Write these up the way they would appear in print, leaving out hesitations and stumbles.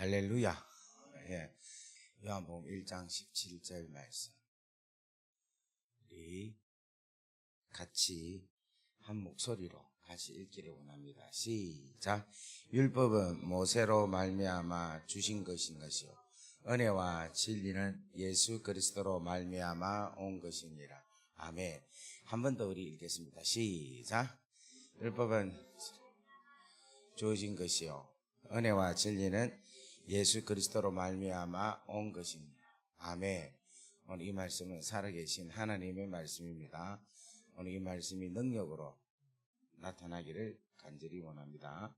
할렐루야. 예. 요한복음 1장 17절 말씀. 우리 같이 한 목소리로 같이 읽기를 원합니다. 시작. 율법은 모세로 말미암아 주신 것인 것이요 은혜와 진리는 예수 그리스도로 말미암아 온 것이니라. 아멘. 한 번 더 우리 읽겠습니다. 시작. 율법은 주어진 것이요 은혜와 진리는 예수 그리스도로 말미암아 온 것입니다. 아멘. 오늘 이 말씀은 살아계신 하나님의 말씀입니다. 오늘 이 말씀이 능력으로 나타나기를 간절히 원합니다.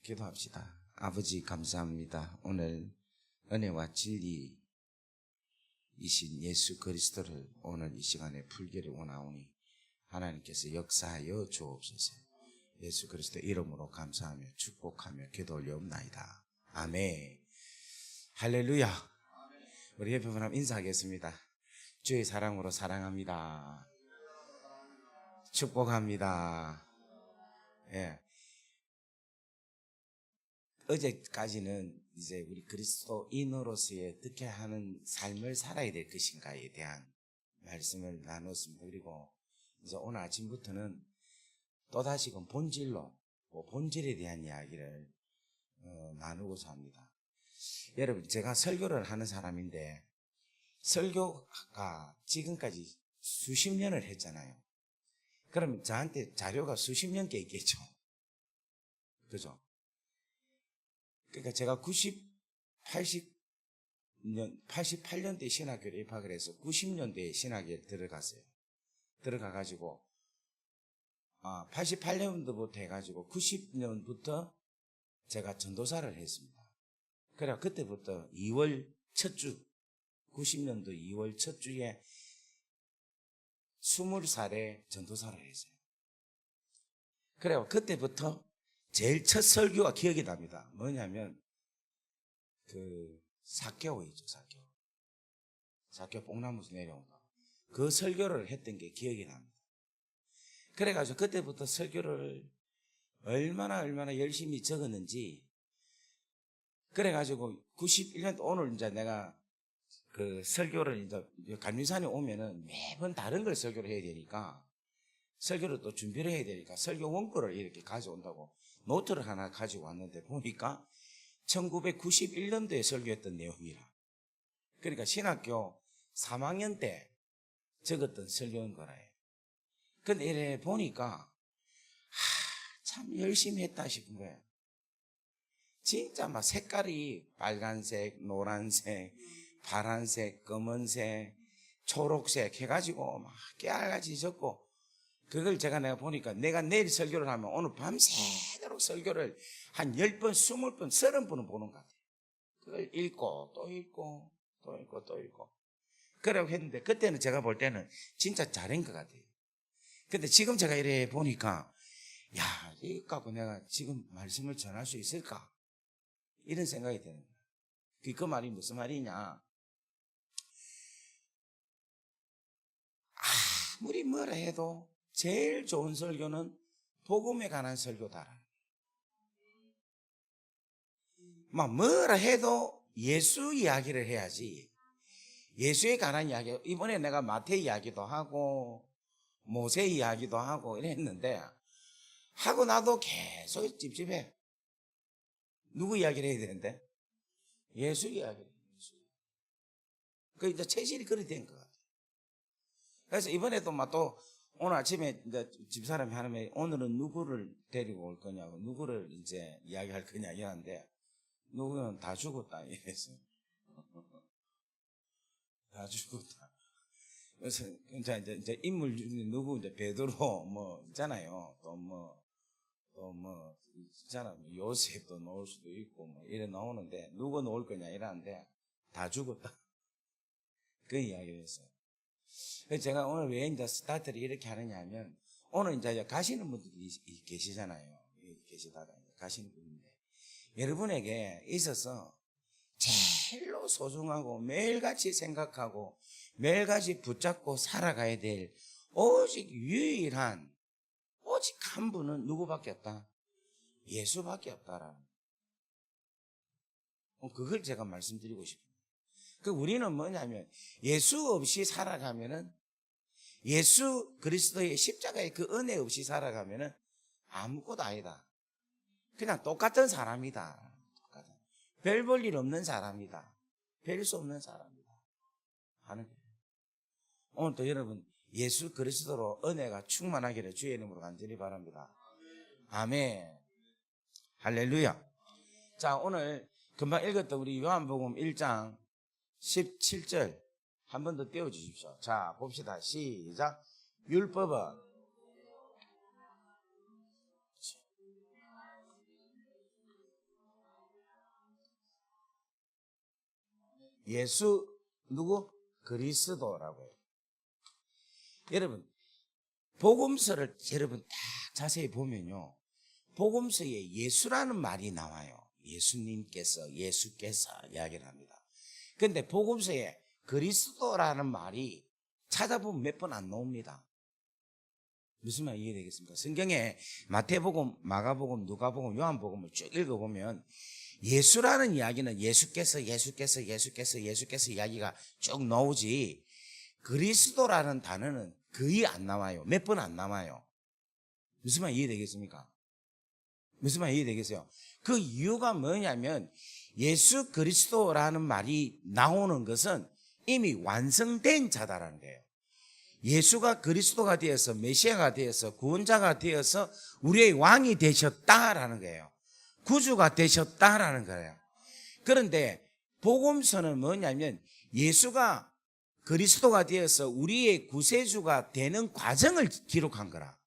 기도합시다. 아버지 감사합니다. 오늘 은혜와 진리이신 예수 그리스도를 오늘 이 시간에 풀기를 원하오니 하나님께서 역사하여 주옵소서. 예수 그리스도 이름으로 감사하며 축복하며 기도 올려옵나이다. 아멘. 할렐루야. 우리 옆에 분 한번 인사하겠습니다. 주의 사랑으로 사랑합니다. 축복합니다. 예. 어제까지는 이제 우리 그리스도인으로서의 어떻게 하는 삶을 살아야 될 것인가에 대한 말씀을 나눴습니다. 그리고 이제 오늘 아침부터는 또다시금 본질로, 본질에 대한 이야기를 나누고자 합니다. 여러분, 제가 설교를 하는 사람인데 설교가 지금까지 수십 년을 했잖아요. 그럼 저한테 자료가 수십 년 개 있겠죠. 그죠? 그러니까 제가 88년도에 신학교를 입학을 해서 90년도에 신학교에 들어갔어요. 들어가가지고 88년도부터 해가지고 90년부터 제가 전도사를 했습니다. 그래 그때부터 2월 첫 주, 90년도 2월 첫 주에 20살에 전도사를 했어요. 그래요. 그때부터 제일 첫 설교가 기억이 납니다. 뭐냐면 사개오 있죠. 사개오 뽕나무에서 내려온다. 그 설교를 했던 게 기억이 납니다. 그래가지고 그때부터 설교를 얼마나 열심히 적었는지, 그래가지고 91년도 오늘 이제 내가 그 설교를 이제 간류산에 오면은 매번 다른 걸 설교를 해야 되니까 설교를 또 준비를 해야 되니까 설교 원고를 이렇게 가져온다고 노트를 하나 가지고 왔는데 보니까 1991년도에 설교했던 내용이라. 그러니까 신학교 3학년 때 적었던 설교인 거라요. 근데 이래 보니까 참 열심히 했다 싶은 거예요. 진짜 막 색깔이 빨간색, 노란색, 파란색, 검은색, 초록색 해가지고 막 깨알같이 적고, 그걸 내가 보니까 내가 내일 설교를 하면 오늘 밤새도록 설교를 한 10번, 20번, 30번은 보는 것 같아요. 그걸 읽고 또 읽고 또 읽고 또 읽고 그러고 했는데, 그때는 제가 볼 때는 진짜 잘한 것 같아요. 근데 지금 제가 이래 보니까 야, 이거 갖고 내가 지금 말씀을 전할 수 있을까? 이런 생각이 드는 거예요. 그 말이 무슨 말이냐? 아무리 뭐라 해도 제일 좋은 설교는 복음에 관한 설교다. 막 뭐라 해도 예수 이야기를 해야지. 예수에 관한 이야기, 이번에 내가 마태 이야기도 하고 모세 이야기도 하고 이랬는데, 하고 나도 계속 찝찝해. 누구 이야기를 해야 되는데? 예수 이야기를. 그 이제 체질이 그리 된 것 같아요. 그래서 이번에도 또 오늘 아침에 이제 집사람이 하는데, 오늘은 누구를 데리고 올 거냐고, 누구를 이제 이야기할 거냐 이러는데, 누구는 다 죽었다 이랬어요. 다 죽었다. 그래서 이제 인물 중에 누구 이제 베드로 있잖아요. 있잖아. 요셉도 나올 수도 있고 이래 나오는데, 누구 나올 거냐 이러는데 다 죽었다. 그 이야기를 했어요. 그래서 제가 오늘 왜 이제 스타트를 이렇게 하느냐 하면, 오늘 이제 가시는 분들이 계시잖아요. 계시다가 가시는 분인데, 여러분에게 있어서 제일로 소중하고 매일같이 생각하고 매일같이 붙잡고 살아가야 될 오직 유일한, 오직 한 분은 누구밖에 없다? 예수밖에 없다라는. 그걸 제가 말씀드리고 싶어요. 그 우리는 뭐냐면 예수 없이 살아가면은, 예수 그리스도의 십자가의 그 은혜 없이 살아가면은 아무것도 아니다. 그냥 똑같은 사람이다. 별 볼 일 없는 사람이다. 별 수 없는 사람이다 하는 거예요. 오늘도 여러분 예수 그리스도로 은혜가 충만하기를 주의 이름으로 간절히 바랍니다. 아멘. 할렐루야. 자, 오늘 금방 읽었던 우리 요한복음 1장 17절 한 번 더 띄워주십시오. 자, 봅시다. 시작. 율법은 예수 누구? 그리스도라고 해요. 여러분 복음서를 여러분 다 자세히 보면요, 복음서에 예수라는 말이 나와요. 예수께서 이야기를 합니다. 그런데 복음서에 그리스도라는 말이 찾아보면 몇 번 안 나옵니다. 무슨 말 이해되겠습니까? 성경에 마태복음, 마가복음, 누가복음, 요한복음을 쭉 읽어보면 예수라는 이야기는 예수께서 이야기가 쭉 나오지, 그리스도라는 단어는 거의 안 나와요. 몇 번 안 나와요. 무슨 말 이해되겠습니까? 무슨 말 이해되겠어요? 그 이유가 뭐냐면 예수 그리스도라는 말이 나오는 것은 이미 완성된 자다라는 거예요. 예수가 그리스도가 되어서 메시아가 되어서 구원자가 되어서 우리의 왕이 되셨다라는 거예요. 구주가 되셨다라는 거예요. 그런데 복음서는 뭐냐면 예수가 그리스도가 되어서 우리의 구세주가 되는 과정을 기록한 거라.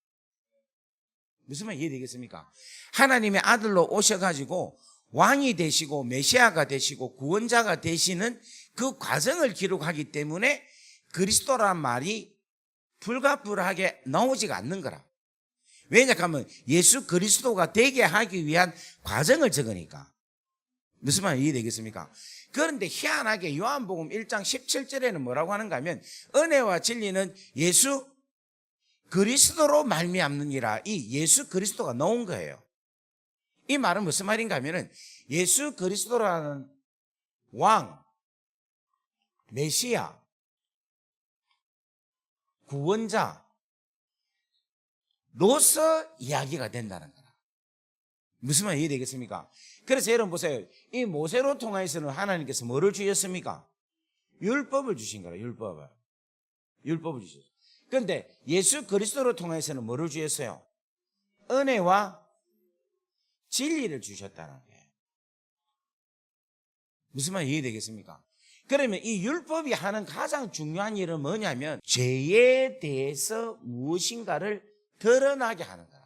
무슨 말 이해되겠습니까? 하나님의 아들로 오셔가지고 왕이 되시고 메시아가 되시고 구원자가 되시는 그 과정을 기록하기 때문에 그리스도란 말이 불가불하게 나오지가 않는 거라. 왜냐하면 예수 그리스도가 되게 하기 위한 과정을 적으니까. 무슨 말 이해되겠습니까? 그런데 희한하게 요한복음 1장 17절에는 뭐라고 하는가 하면 은혜와 진리는 예수 그리스도로 말미암느니라. 이 예수 그리스도가 나온 거예요. 이 말은 무슨 말인가 하면은 예수 그리스도라는 왕, 메시아, 구원자 로서 이야기가 된다는 거라. 무슨 말 이해되겠습니까? 그래서 여러분 보세요. 이 모세로 통하여서는 하나님께서 뭐를 주셨습니까? 율법을 주신 거라. 율법을 주셨어요. 그런데 예수 그리스도로 통해서는 뭐를 주셨어요? 은혜와 진리를 주셨다는 거예요. 무슨 말 이해되겠습니까? 그러면 이 율법이 하는 가장 중요한 일은 뭐냐면 죄에 대해서 무엇인가를 드러나게 하는 거야.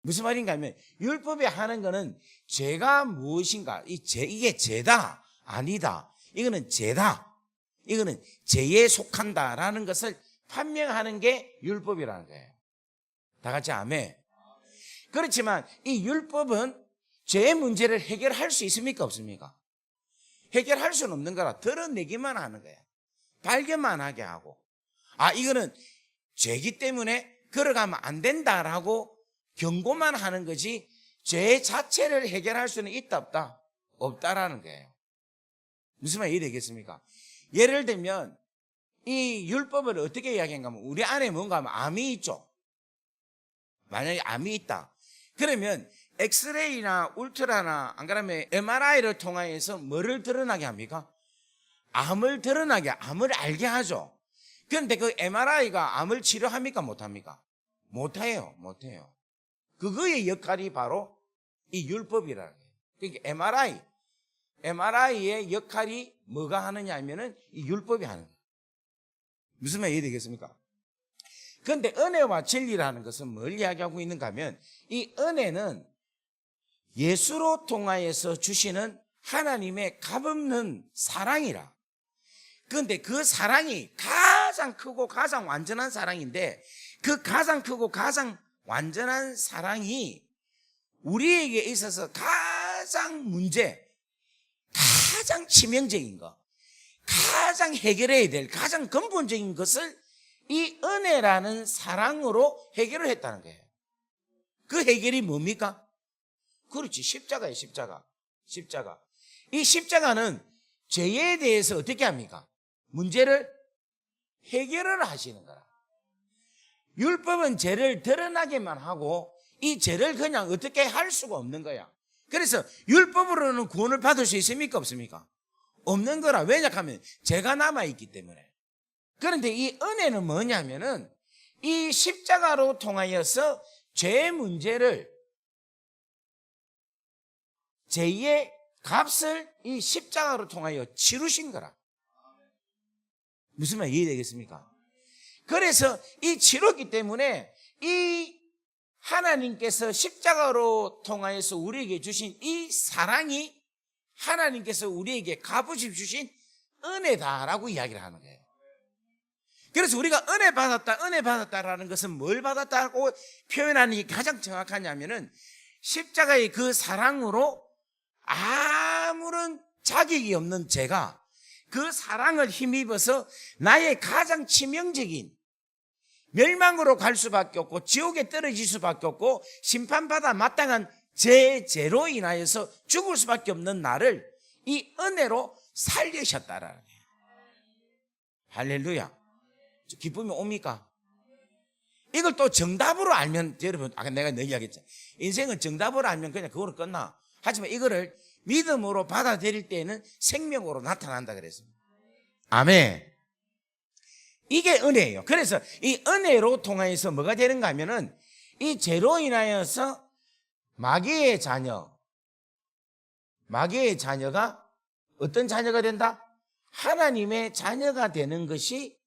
무슨 말인가 하면 율법이 하는 거는 죄가 무엇인가, 이게 죄다 아니다, 이거는 죄다, 이거는 죄에 속한다라는 것을 판명하는 게 율법이라는 거예요. 다 같이 아멘. 그렇지만 이 율법은 죄의 문제를 해결할 수 있습니까? 없습니까? 해결할 수는 없는 거라 드러내기만 하는 거야. 발견만 하게 하고, 이거는 죄기 때문에 걸어가면 안 된다라고 경고만 하는 거지 죄 자체를 해결할 수는 있다 없다? 없다라는 거예요. 무슨 말 이해되겠습니까? 예를 들면 이 율법을 어떻게 이야기한가 하면 우리 안에 뭔가 하면 암이 있죠. 만약에 암이 있다 그러면 엑스레이나 울트라나 안 그러면 MRI를 통하여서 뭐를 드러나게 합니까? 암을 드러나게, 암을 알게 하죠. 그런데 그 MRI가 암을 치료합니까? 못합니까? 못해요. 그거의 역할이 바로 이 율법이라는 거예요. 그러니까 MRI의 역할이 뭐가 하느냐 하면은 이 율법이 하는 거예요. 무슨 말 이해되겠습니까? 그런데 은혜와 진리라는 것은 뭘 이야기하고 있는가 하면 이 은혜는 예수로 통하여서 주시는 하나님의 값없는 사랑이라. 그런데 그 사랑이 가장 크고 가장 완전한 사랑인데 그 가장 크고 가장 완전한 사랑이 우리에게 있어서 가장 가장 치명적인 거, 가장 해결해야 될 가장 근본적인 것을 이 은혜라는 사랑으로 해결을 했다는 거예요. 그 해결이 뭡니까? 그렇지, 십자가예요. 십자가. 이 십자가는 죄에 대해서 어떻게 합니까? 문제를 해결을 하시는 거라. 율법은 죄를 드러나게만 하고 이 죄를 그냥 어떻게 할 수가 없는 거야. 그래서 율법으로는 구원을 받을 수 있습니까? 없습니까? 없는 거라. 왜냐하면 죄가 남아있기 때문에. 그런데 이 은혜는 뭐냐면은 이 십자가로 통하여서 죄의 문제를, 죄의 값을 이 십자가로 통하여 치르신 거라. 무슨 말 이해되겠습니까? 그래서 이 치렀기 때문에 이 하나님께서 십자가로 통하여서 우리에게 주신 이 사랑이 하나님께서 우리에게 값없이 주신 은혜다라고 이야기를 하는 거예요. 그래서 우리가 은혜 받았다라는 것은 뭘 받았다고 표현하는 게 가장 정확하냐면은 십자가의 그 사랑으로 아무런 자격이 없는 죄가 그 사랑을 힘입어서 나의 가장 치명적인 멸망으로 갈 수밖에 없고 지옥에 떨어질 수밖에 없고 심판받아 마땅한 죄로 인하여서 죽을 수밖에 없는 나를 이 은혜로 살리셨다라는 거예요. 할렐루야. 기쁨이 옵니까? 이걸 또 정답으로 알면, 여러분, 아까 내가 이야기했잖아요. 인생은 정답으로 알면 그냥 그거로 끝나. 하지만 이거를 믿음으로 받아들일 때에는 생명으로 나타난다 그랬습니다. 아멘. 이게 은혜예요. 그래서 이 은혜로 통하여서 뭐가 되는가 하면은 이 죄로 인하여서 마귀의 자녀가 어떤 자녀가 된다? 하나님의 자녀가 되는 것이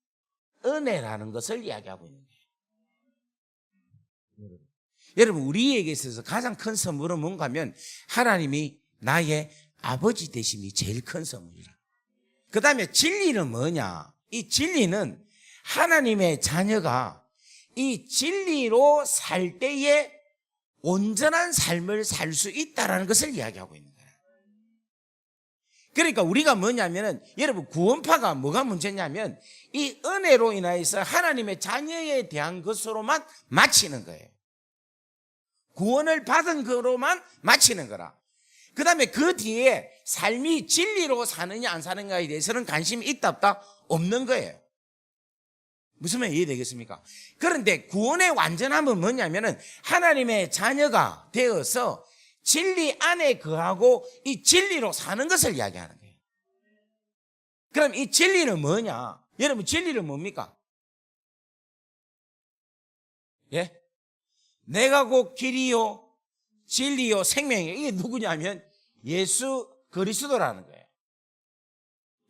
은혜라는 것을 이야기하고 있는 거예요. 여러분, 우리에게 있어서 가장 큰 선물은 뭔가 하면 하나님이 나의 아버지 되심이 제일 큰 선물이라. 그 다음에 진리는 뭐냐? 이 진리는 하나님의 자녀가 이 진리로 살 때에 온전한 삶을 살 수 있다는 것을 이야기하고 있는 거예요. 그러니까 우리가 뭐냐면은, 여러분, 구원파가 뭐가 문제냐면 이 은혜로 인하여서 하나님의 자녀에 대한 것으로만 마치는 거예요. 구원을 받은 거로만 마치는 거라. 그 다음에 그 뒤에 삶이 진리로 사느냐 안 사느냐에 대해서는 관심이 있다 없다? 없는 거예요. 무슨 말 이해되겠습니까? 그런데 구원의 완전함은 뭐냐면은 하나님의 자녀가 되어서 진리 안에 거하고 이 진리로 사는 것을 이야기하는 거예요. 그럼 이 진리는 뭐냐? 여러분, 진리는 뭡니까? 예? 내가 곧 길이요 진리요 생명이요. 이게 누구냐면 예수 그리스도라는 거예요.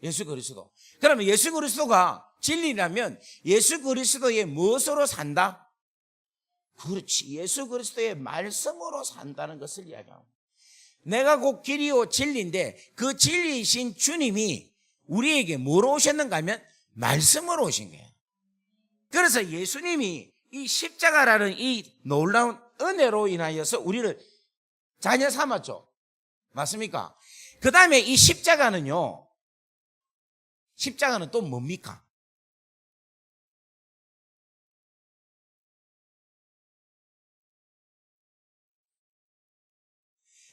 예수 그리스도. 그러면 예수 그리스도가 진리라면 예수 그리스도의 무엇으로 산다? 그렇지, 예수 그리스도의 말씀으로 산다는 것을 이야기합니다. 내가 곧 길이요 진리인데 그 진리이신 주님이 우리에게 뭐로 오셨는가 하면 말씀으로 오신 거예요. 그래서 예수님이 이 십자가라는 이 놀라운 은혜로 인하여서 우리를 자녀 삼았죠. 맞습니까? 그 다음에 이 십자가는 또 뭡니까?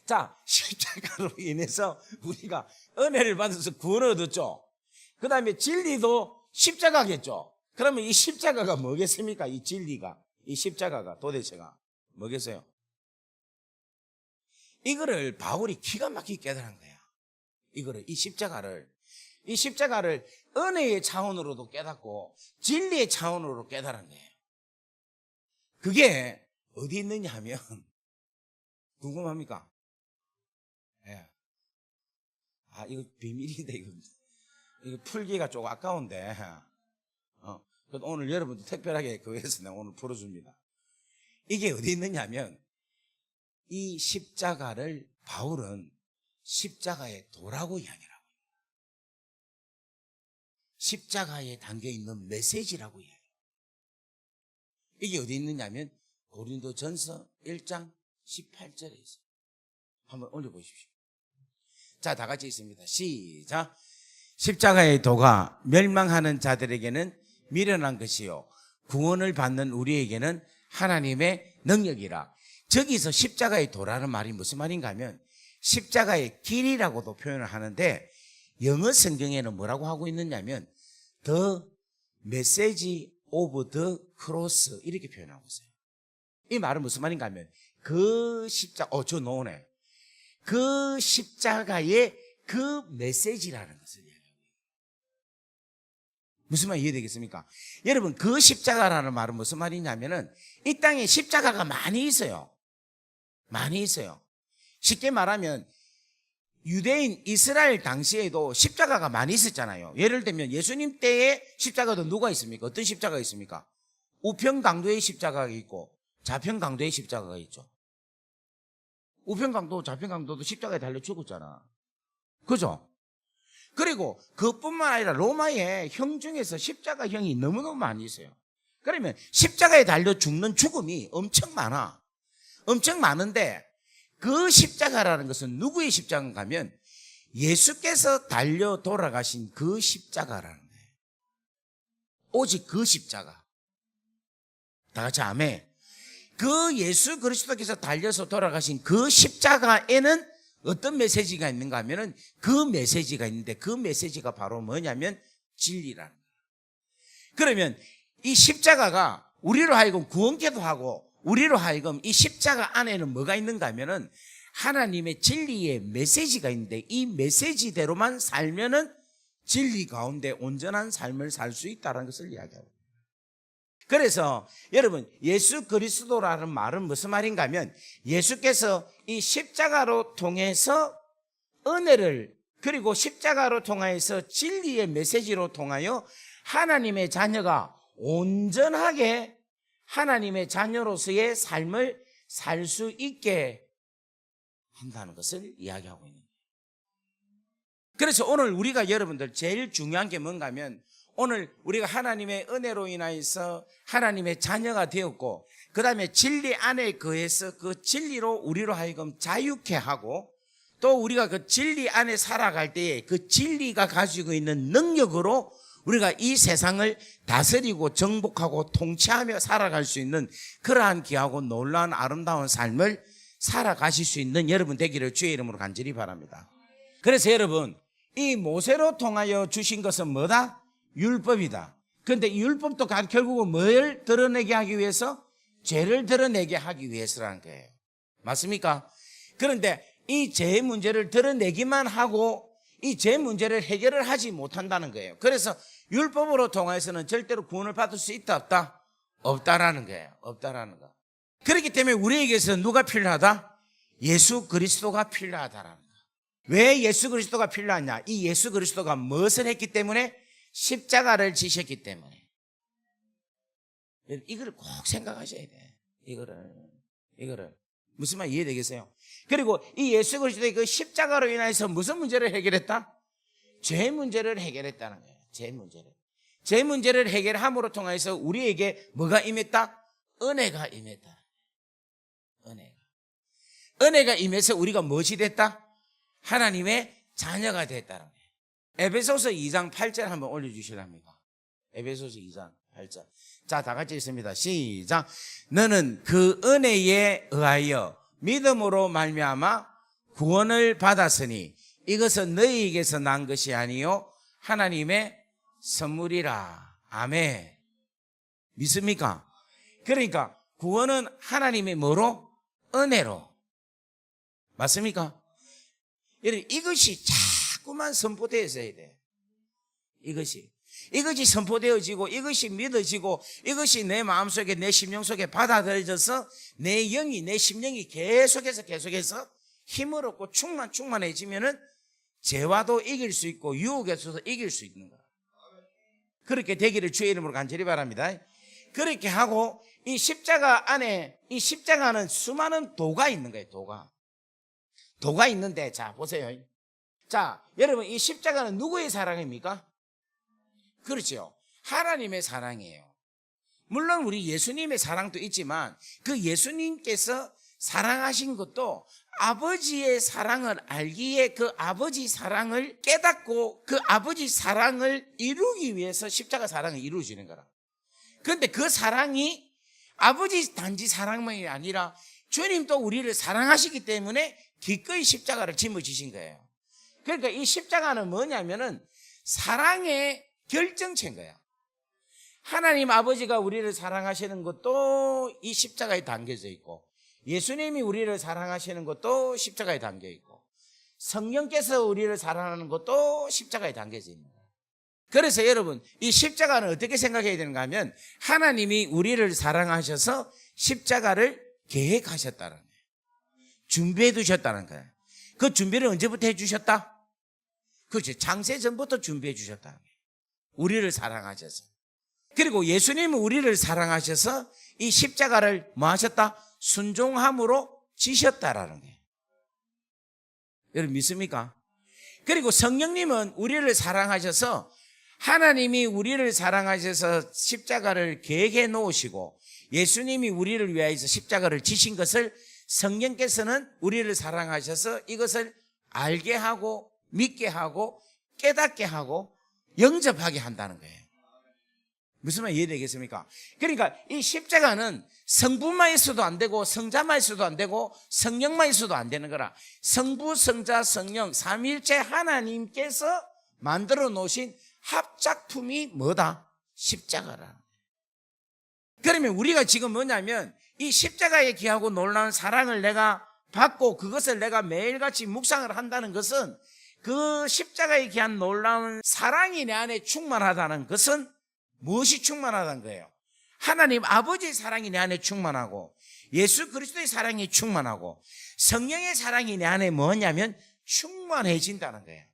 자, 십자가로 인해서 우리가 은혜를 받아서 구원을 얻었죠. 그 다음에 진리도 십자가겠죠. 그러면 이 십자가가 뭐겠습니까? 이 진리가, 이 십자가가 도대체가 뭐겠어요? 이거를 바울이 기가 막히게 깨달은 거야. 이 십자가를 은혜의 차원으로도 깨닫고 진리의 차원으로 깨달은 거예요. 그게 어디 있느냐 하면 궁금합니까? 예. 아, 이거 비밀인데 이거 풀기가 조금 아까운데 오늘 여러분들 특별하게 그거에서 내가 오늘 풀어줍니다. 이게 어디 있느냐 하면 이 십자가를 바울은 십자가의 도라고 이야기하고 십자가에 담겨있는 메시지라고 이야기해요. 이게 어디 있느냐 하면 고린도전서 1장 18절에 있어요. 한번 올려보십시오. 자, 다 같이 있습니다. 시작. 십자가의 도가 멸망하는 자들에게는 미련한 것이요 구원을 받는 우리에게는 하나님의 능력이라. 저기서 십자가의 도라는 말이 무슨 말인가 하면 십자가의 길이라고도 표현을 하는데 영어 성경에는 뭐라고 하고 있느냐면 The Message of the Cross 이렇게 표현하고 있어요. 이 말은 무슨 말인가 하면 그 십자가, 저 노네. 그 십자가의 그 메시지라는 것을 이야기합니다. 무슨 말 이해되겠습니까? 여러분, 그 십자가라는 말은 무슨 말이냐면은 이 땅에 십자가가 많이 있어요. 많이 있어요. 쉽게 말하면 유대인 이스라엘 당시에도 십자가가 많이 있었잖아요. 예를 들면 예수님 때에 십자가도 누가 있습니까? 어떤 십자가가 있습니까? 우평강도의 십자가가 있고 좌평강도의 십자가가 있죠. 우평강도 좌평강도도 십자가에 달려 죽었잖아. 그죠? 그리고 그뿐만 아니라 로마의 형 중에서 십자가 형이 너무너무 많이 있어요. 그러면 십자가에 달려 죽는 죽음이 엄청 많아. 엄청 많은데 그 십자가라는 것은 누구의 십자가인가 하면 예수께서 달려 돌아가신 그 십자가라는 거예요. 오직 그 십자가. 다 같이 아멘. 그 예수 그리스도께서 달려서 돌아가신 그 십자가에는 어떤 메시지가 있는가 하면은 그 메시지가 있는데 그 메시지가 바로 뭐냐면 진리라는 거예요. 그러면 이 십자가가 우리로 하여금 구원케도 하고 우리로 하여금 이 십자가 안에는 뭐가 있는가 하면은 하나님의 진리의 메시지가 있는데 이 메시지대로만 살면은 진리 가운데 온전한 삶을 살 수 있다는 것을 이야기하고. 그래서 여러분 예수 그리스도라는 말은 무슨 말인가 하면 예수께서 이 십자가로 통해서 은혜를 그리고 십자가로 통하여서 진리의 메시지로 통하여 하나님의 자녀가 온전하게 하나님의 자녀로서의 삶을 살 수 있게 한다는 것을 이야기하고 있는 거예요. 그래서 오늘 우리가 여러분들 제일 중요한 게 뭔가 하면 오늘 우리가 하나님의 은혜로 인하여서 하나님의 자녀가 되었고 그 다음에 진리 안에 거해서 그 진리로 우리로 하여금 자유케 하고 또 우리가 그 진리 안에 살아갈 때에 그 진리가 가지고 있는 능력으로 우리가 이 세상을 다스리고 정복하고 통치하며 살아갈 수 있는 그러한 귀하고 놀라운 아름다운 삶을 살아가실 수 있는 여러분 되기를 주의 이름으로 간절히 바랍니다. 그래서 여러분 이 모세로 통하여 주신 것은 뭐다? 율법이다. 그런데 율법도 결국은 뭘 드러내게 하기 위해서? 죄를 드러내게 하기 위해서라는 거예요. 맞습니까? 그런데 이 죄의 문제를 드러내기만 하고 이 죄 문제를 해결을 하지 못한다는 거예요. 그래서 율법으로 통해서는 절대로 구원을 받을 수 있다 없다? 없다라는 거예요. 없다라는 거. 그렇기 때문에 우리에게서 누가 필요하다? 예수 그리스도가 필요하다라는 거예요. 왜 예수 그리스도가 필요하냐? 이 예수 그리스도가 무엇을 했기 때문에? 십자가를 지셨기 때문에. 이거를 꼭 생각하셔야 돼. 이거를. 무슨 말 이해되겠어요? 그리고 이 예수 그리스도의 그 십자가로 인해서 무슨 문제를 해결했다? 죄 문제를 해결했다는 거예요. 죄 문제를 해결함으로 통해서 우리에게 뭐가 임했다? 은혜가 임했다. 은혜가 임해서 우리가 무엇이 됐다? 하나님의 자녀가 됐다는 거예요. 에베소서 2장 8절 한번 올려주시랍니까? 에베소서 2장 8절. 자, 다 같이 읽습니다. 시작. 너는 그 은혜에 의하여 믿음으로 말미암아 구원을 받았으니 이것은 너희에게서 난 것이 아니요 하나님의 선물이라. 아멘. 믿습니까? 그러니까 구원은 하나님의 뭐로? 은혜로. 맞습니까? 여러분 이것이 자꾸만 선포되어져야 돼. 이것이 선포되어지고 이것이 믿어지고 이것이 내 마음속에 내 심령 속에 받아들여져서 내 영이 내 심령이 계속해서 힘을 얻고 충만해지면은 죄와도 이길 수 있고 유혹에서도 이길 수 있는 거야. 그렇게 되기를 주의 이름으로 간절히 바랍니다. 그렇게 하고 이 십자가 안에 이 십자가는 수많은 도가 있는 거예요. 도가 있는데 자 보세요. 자 여러분 이 십자가는 누구의 사랑입니까? 그렇죠. 하나님의 사랑이에요. 물론 우리 예수님의 사랑도 있지만 그 예수님께서 사랑하신 것도 아버지의 사랑을 알기에 그 아버지 사랑을 깨닫고 그 아버지 사랑을 이루기 위해서 십자가 사랑을 이루어지는 거라. 그런데 그 사랑이 아버지 단지 사랑만이 아니라 주님도 우리를 사랑하시기 때문에 기꺼이 십자가를 짊어지신 거예요. 그러니까 이 십자가는 뭐냐면은 사랑의 결정체인 거야. 하나님 아버지가 우리를 사랑하시는 것도 이 십자가에 담겨져 있고, 예수님이 우리를 사랑하시는 것도 십자가에 담겨 있고, 성령께서 우리를 사랑하는 것도 십자가에 담겨져 있는 거예요. 그래서 여러분, 이 십자가는 어떻게 생각해야 되는가 하면, 하나님이 우리를 사랑하셔서 십자가를 계획하셨다는 거예요. 준비해 두셨다는 거예요. 그 준비를 언제부터 해 주셨다? 그렇지, 창세 전부터 준비해 주셨다는 거예요. 우리를 사랑하셔서. 그리고 예수님은 우리를 사랑하셔서 이 십자가를 뭐 하셨다? 순종함으로 지셨다라는 거예요. 여러분 믿습니까? 그리고 성령님은 우리를 사랑하셔서, 하나님이 우리를 사랑하셔서 십자가를 계획해 놓으시고 예수님이 우리를 위하여서 십자가를 지신 것을 성령께서는 우리를 사랑하셔서 이것을 알게 하고 믿게 하고 깨닫게 하고 영접하게 한다는 거예요. 무슨 말 이해되겠습니까? 그러니까 이 십자가는 성부만 있어도 안 되고 성자만 있어도 안 되고 성령만 있어도 안 되는 거라. 성부, 성자, 성령 삼위일체 하나님께서 만들어 놓으신 합작품이 뭐다? 십자가라. 그러면 우리가 지금 뭐냐면 이 십자가에 귀하고 놀라운 사랑을 내가 받고 그것을 내가 매일같이 묵상을 한다는 것은, 그 십자가에 귀한 놀라운 사랑이 내 안에 충만하다는 것은 무엇이 충만하다는 거예요? 하나님 아버지의 사랑이 내 안에 충만하고 예수 그리스도의 사랑이 충만하고 성령의 사랑이 내 안에 뭐냐면 충만해진다는 거예요.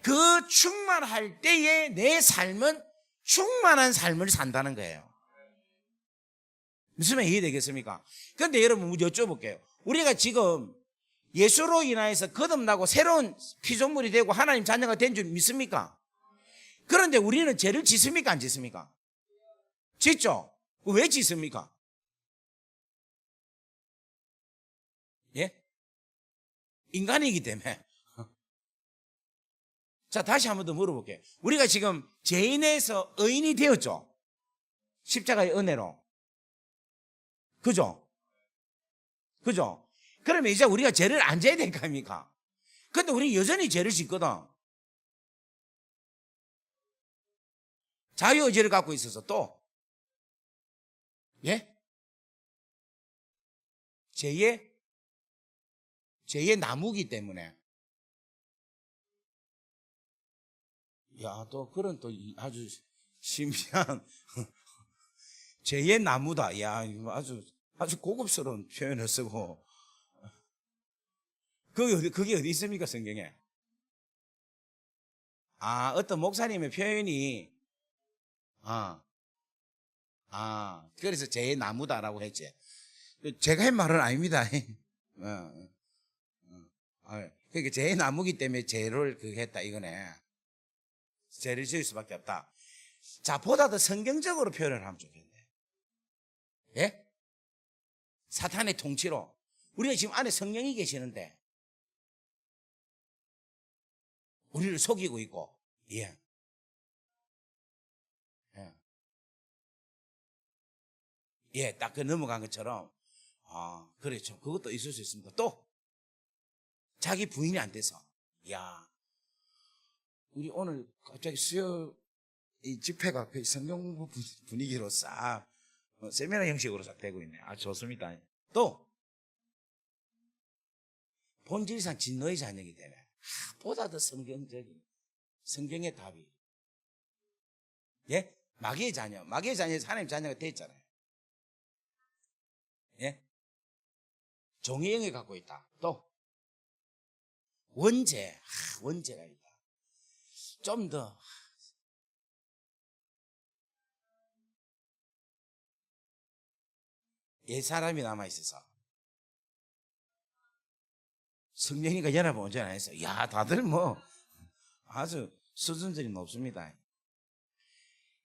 그 충만할 때에 내 삶은 충만한 삶을 산다는 거예요. 무슨 말 이해되겠습니까? 그런데 여러분 여쭤볼게요. 우리가 지금 예수로 인하여서 거듭나고 새로운 피조물이 되고 하나님 자녀가 된 줄 믿습니까? 그런데 우리는 죄를 짓습니까? 안 짓습니까? 짓죠? 왜 짓습니까? 예? 인간이기 때문에. 자, 다시 한 번 더 물어볼게요. 우리가 지금 죄인에서 의인이 되었죠? 십자가의 은혜로. 그죠? 그죠? 그러면 이제 우리가 죄를 안 져야 될 거 아닙니까? 근데 우리 여전히 죄를 짓거든. 자유의지를 갖고 있어서 또, 예? 죄의 나무기 때문에. 야, 또 그런 또 아주 신비한 죄의 나무다. 야, 이거 아주 고급스러운 표현을 쓰고. 그게 어디 있습니까, 성경에? 아, 어떤 목사님의 표현이, 그래서 죄의 나무다라고 했지. 제가 한 말은 아닙니다. 그러니까 죄의 나무기 때문에 죄를 했다, 이거네. 죄를 지을 수밖에 없다. 자, 보다 더 성경적으로 표현을 하면 좋겠네. 예? 사탄의 통치로. 우리가 지금 안에 성령이 계시는데, 우리를 속이고 있고, 예. 예, 딱 그 넘어간 것처럼, 그렇죠. 그것도 있을 수 있습니다. 또, 자기 부인이 안 돼서, 야, 우리 오늘 갑자기 수요 이 집회가 성경 분위기로 싹, 세미나 형식으로 싹 되고 있네. 아, 좋습니다. 또, 본질상 진노의 자녀이기 때문에, 보다 더 성경적인, 성경의 답이. 예? 마귀의 자녀에서 하나님 자녀가 됐잖아요. 예? 종의 영을 갖고 있다. 또, 원죄가 있다. 좀 더, 옛사람이 남아있어서, 성령이가 연합을 언제 안 했어? 야, 다들 뭐, 아주 수준들이 높습니다.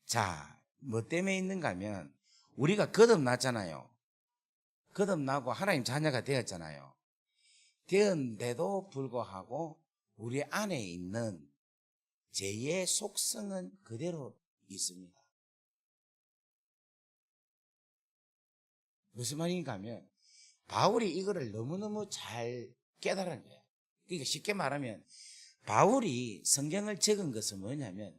자, 뭐 때문에 있는가 하면, 우리가 거듭났잖아요. 거듭나고 하나님 자녀가 되었잖아요. 되었는데도 불구하고 우리 안에 있는 죄의 속성은 그대로 있습니다. 무슨 말인가 하면 바울이 이거를 너무너무 잘 깨달은 거예요. 그러니까 쉽게 말하면 바울이 성경을 적은 것은 뭐냐면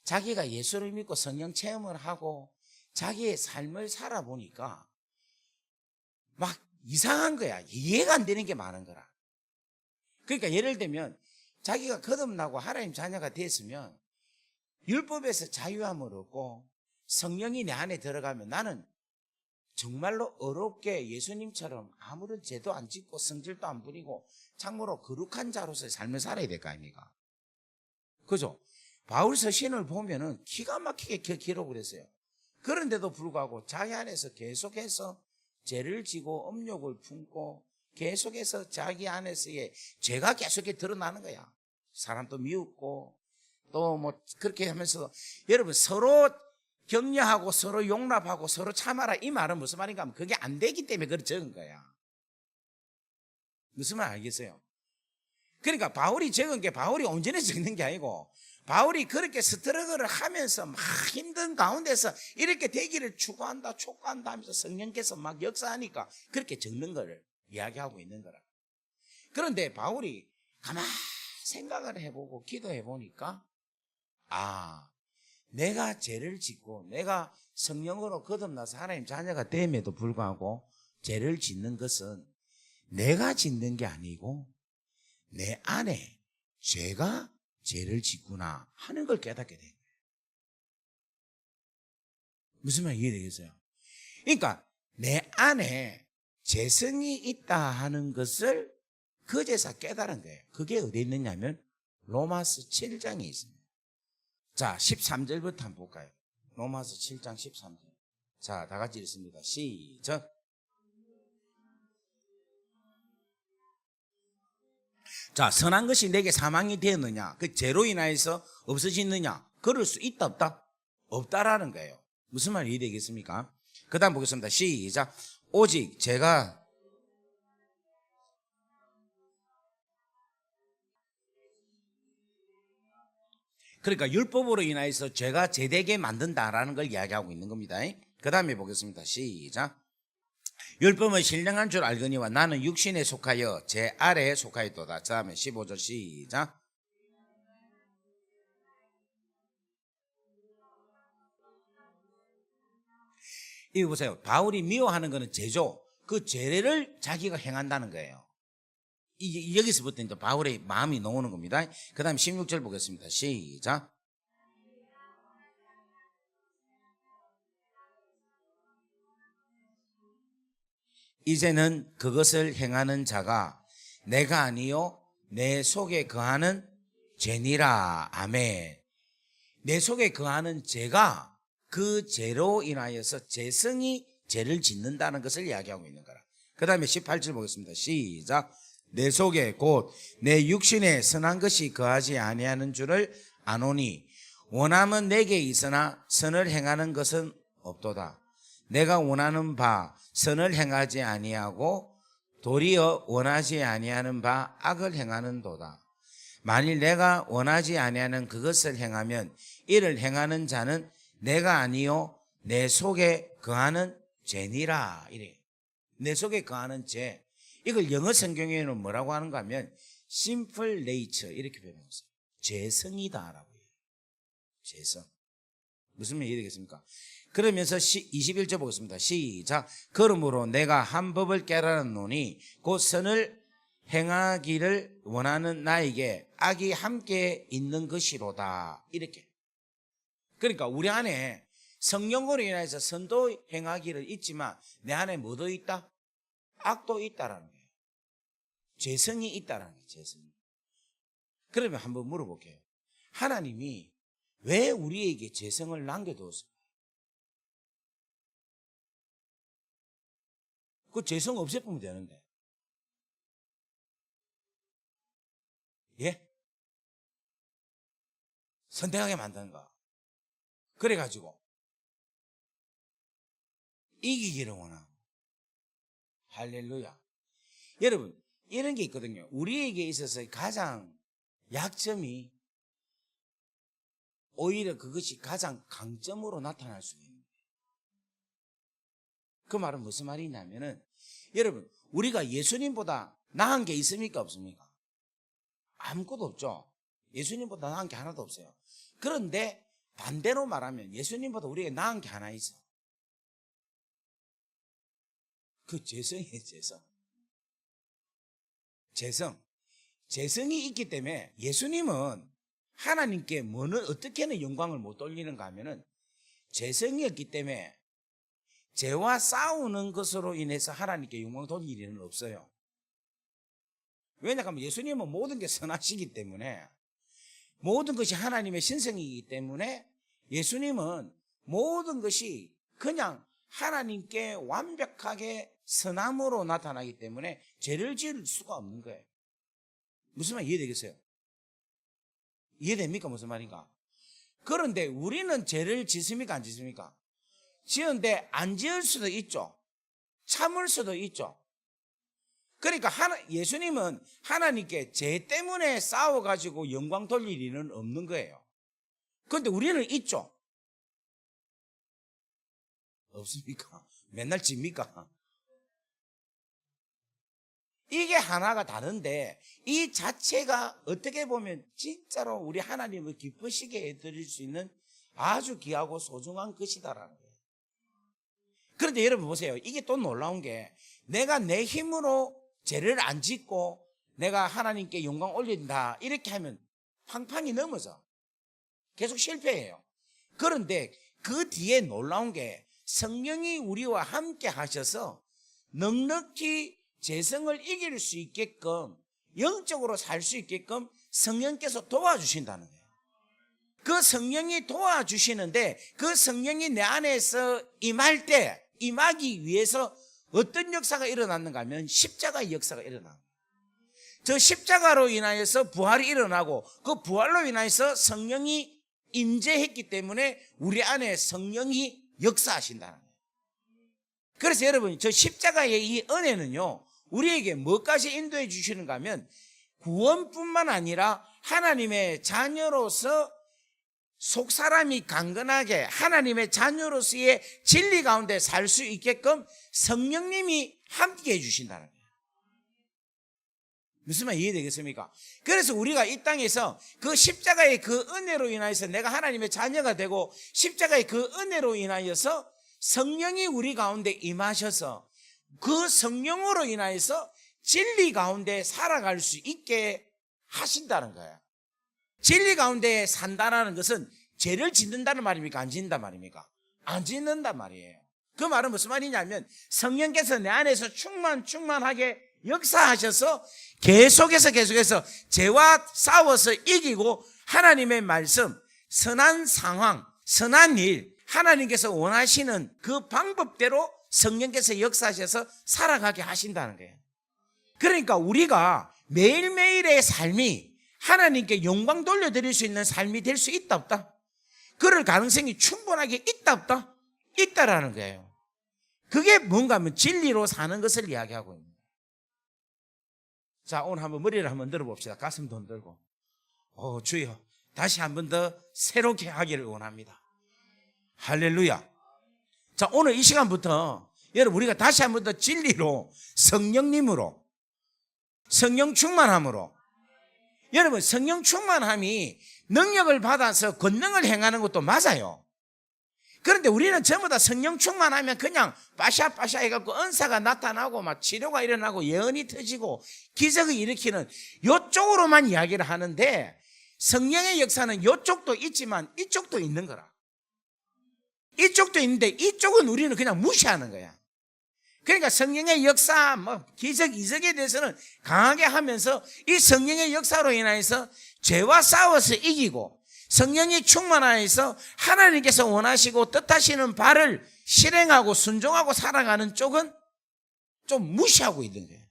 자기가 예수를 믿고 성령 체험을 하고 자기의 삶을 살아보니까 막 이상한 거야. 이해가 안 되는 게 많은 거라. 그러니까 예를 들면 자기가 거듭나고 하나님 자녀가 됐으면 율법에서 자유함을 얻고 성령이 내 안에 들어가면 나는 정말로 어렵게 예수님처럼 아무런 죄도 안 짓고 성질도 안 부리고 참으로 거룩한 자로서의 삶을 살아야 될 거 아닙니까? 그죠? 바울 서신을 보면은 기가 막히게 기록을 했어요. 그런데도 불구하고 자기 안에서 계속해서 죄를 지고 음욕을 품고 계속해서 자기 안에서의 죄가 계속해 드러나는 거야. 사람도 미웠고 또 뭐 그렇게 하면서 여러분 서로 격려하고 서로 용납하고 서로 참아라 이 말은 무슨 말인가 하면 그게 안 되기 때문에 그걸 적은 거야. 무슨 말 알겠어요? 그러니까 바울이 적은 게 바울이 온전히 적는 게 아니고 바울이 그렇게 스트러글을 하면서 막 힘든 가운데서 이렇게 되기를 추구한다 촉구한다 하면서 성령께서 막 역사하니까 그렇게 적는 거를 이야기하고 있는 거라. 그런데 바울이 가만 생각을 해보고 기도해 보니까 내가 죄를 짓고 내가 성령으로 거듭나서 하나님 자녀가 됨에도 불구하고 죄를 짓는 것은 내가 짓는 게 아니고 내 안에 죄가 죄를 짓구나 하는 걸 깨닫게 된 거예요. 무슨 말 이해되겠어요? 그러니까 내 안에 죄성이 있다 하는 것을 그제서 깨달은 거예요. 그게 어디 있느냐면 로마서 7장에 있습니다. 자, 13절부터 한번 볼까요? 로마서 7장 13절. 자, 다 같이 읽습니다. 시작. 자, 선한 것이 내게 사망이 되었느냐? 그 죄로 인하여서 없어지느냐? 그럴 수 있다 없다? 없다라는 거예요. 무슨 말이 되겠습니까? 그 다음 보겠습니다. 시작. 오직 제가 그러니까 율법으로 인하여서 죄가 죄되게 만든다라는 걸 이야기하고 있는 겁니다. 그 다음에 보겠습니다. 시작. 율법은 신령한 줄 알거니와 나는 육신에 속하여 제 아래에 속하였도다. 그 다음에 15절 시작. 이거 보세요. 바울이 미워하는 것은 죄죠. 그 죄를 자기가 행한다는 거예요. 여기서부터 이제 바울의 마음이 나오는 겁니다. 그 다음 16절 보겠습니다. 시작. 이제는 그것을 행하는 자가 내가 아니요 내 속에 거하는 죄니라. 아멘. 내 속에 거하는 죄가 그 죄로 인하여서 죄성이 죄를 짓는다는 것을 이야기하고 있는 거라. 그 다음에 18절 보겠습니다. 시작. 내 속에 곧 내 육신에 선한 것이 거하지 아니하는 줄을 아노니 원함은 내게 있으나 선을 행하는 것은 없도다. 내가 원하는 바 선을 행하지 아니하고 도리어 원하지 아니하는 바 악을 행하는도다. 만일 내가 원하지 아니하는 그것을 행하면 이를 행하는 자는 내가 아니요 내 속에 거하는 죄니라. 이래. 내 속에 거하는 죄. 이걸 영어 성경에는 뭐라고 하는가 하면 simple nature 이렇게 표현했어요. 죄성이다라고 해요. 죄성. 무슨 말이 되겠습니까? 그러면서 21절 보겠습니다. 시작. 그러므로 내가 한 법을 깨달았노니 곧 선을 행하기를 원하는 나에게 악이 함께 있는 것이로다. 이렇게. 그러니까 우리 안에 성령으로 인해서 선도 행하기를 있지만 내 안에 뭐도 있다? 악도 있다라는 거예요. 죄성이 있다라는 거예요. 죄성이. 그러면 한번 물어볼게요. 하나님이 왜 우리에게 죄성을 남겨두었을까요? 그 죄성 없애보면 되는데. 예? 선택하게 만드는 거. 그래가지고 이기기를 원하고. 할렐루야. 여러분, 이런 게 있거든요. 우리에게 있어서 가장 약점이 오히려 그것이 가장 강점으로 나타날 수 있는 거예요. 그 말은 무슨 말이냐면은 여러분, 우리가 예수님보다 나은 게 있습니까? 없습니까? 아무것도 없죠. 예수님보다 나은 게 하나도 없어요. 그런데 반대로 말하면 예수님보다 우리에게 나은 게 하나 있어. 그 죄성이에요. 죄성이 있기 때문에 예수님은 하나님께 어떻게는 영광을 못 돌리는가 하면은 죄성이 없기 때문에 죄와 싸우는 것으로 인해서 하나님께 영광 돌릴 일은 없어요. 왜냐하면 예수님은 모든 게 선하시기 때문에, 모든 것이 하나님의 신성이기 때문에 예수님은 모든 것이 그냥 하나님께 완벽하게 선함으로 나타나기 때문에 죄를 지을 수가 없는 거예요. 무슨 말 이해되겠어요? 이해됩니까? 무슨 말인가? 그런데 우리는 죄를 짓습니까? 안 짓습니까? 지은데 안 지을 수도 있죠. 참을 수도 있죠. 그러니까 예수님은 하나님께 죄 때문에 싸워가지고 영광 돌릴 일은 없는 거예요. 그런데 우리는 있죠. 없습니까? 맨날 집니까? 이게 하나가 다른데 이 자체가 어떻게 보면 진짜로 우리 하나님을 기쁘시게 해드릴 수 있는 아주 귀하고 소중한 것이다라는 거예요. 그런데 여러분 보세요. 이게 또 놀라운 게, 내가 내 힘으로 죄를 안 짓고 내가 하나님께 영광 올린다 이렇게 하면 팡팡이 넘어져. 계속 실패해요. 그런데 그 뒤에 놀라운 게, 성령이 우리와 함께 하셔서 넉넉히 죄성을 이길 수 있게끔, 영적으로 살 수 있게끔 성령께서 도와주신다는 거예요. 그 성령이 도와주시는데, 그 성령이 내 안에서 임하기 위해서 어떤 역사가 일어났는가 하면 십자가의 역사가 일어납니다. 저 십자가로 인하여서 부활이 일어나고, 그 부활로 인하여서 성령이 임재했기 때문에 우리 안에 성령이 역사하신다는 거예요. 그래서 여러분, 저 십자가의 이 은혜는요, 우리에게 뭐까지 인도해 주시는가 하면, 구원뿐만 아니라 하나님의 자녀로서 속사람이 강건하게 하나님의 자녀로서의 진리 가운데 살 수 있게끔 성령님이 함께 해주신다는 거예요. 무슨 말 이해되겠습니까? 그래서 우리가 이 땅에서 그 십자가의 그 은혜로 인하여서 내가 하나님의 자녀가 되고, 십자가의 그 은혜로 인하여서 성령이 우리 가운데 임하셔서 그 성령으로 인하여서 진리 가운데 살아갈 수 있게 하신다는 거예요. 진리 가운데 산다는 것은 죄를 짓는다는 말입니까? 안 짓는단 말입니까? 안 짓는단 말이에요. 그 말은 무슨 말이냐면, 성령께서 내 안에서 충만하게 역사하셔서 계속해서 죄와 싸워서 이기고, 하나님의 말씀, 선한 상황, 선한 일, 하나님께서 원하시는 그 방법대로 성령께서 역사하셔서 살아가게 하신다는 거예요. 그러니까 우리가 매일매일의 삶이 하나님께 영광 돌려드릴 수 있는 삶이 될 수 있다 없다? 그럴 가능성이 충분하게 있다 없다? 있다라는 거예요. 그게 뭔가 하면 진리로 사는 것을 이야기하고 있는 거예요. 자, 오늘 한번 머리를 한번 들어봅시다. 가슴도 흔들고, 주여 다시 한번 더 새롭게 하기를 원합니다. 할렐루야. 자, 오늘 이 시간부터 여러분, 우리가 다시 한번 더 진리로, 성령님으로, 성령 충만함으로, 여러분, 성령 충만함이 능력을 받아서 권능을 행하는 것도 맞아요. 그런데 우리는 전부 다 성령 충만하면 그냥 빠샤빠샤 해갖고 은사가 나타나고 막 치료가 일어나고 예언이 터지고 기적을 일으키는 이쪽으로만 이야기를 하는데, 성령의 역사는 이쪽도 있지만 이쪽도 있는 거라. 이쪽도 있는데 이쪽은 우리는 그냥 무시하는 거야. 그러니까 성령의 역사, 기적, 이적에 대해서는 강하게 하면서 이 성령의 역사로 인해서 죄와 싸워서 이기고, 성령이 충만하여서 하나님께서 원하시고 뜻하시는 바를 실행하고 순종하고 살아가는 쪽은 좀 무시하고 있는 거예요.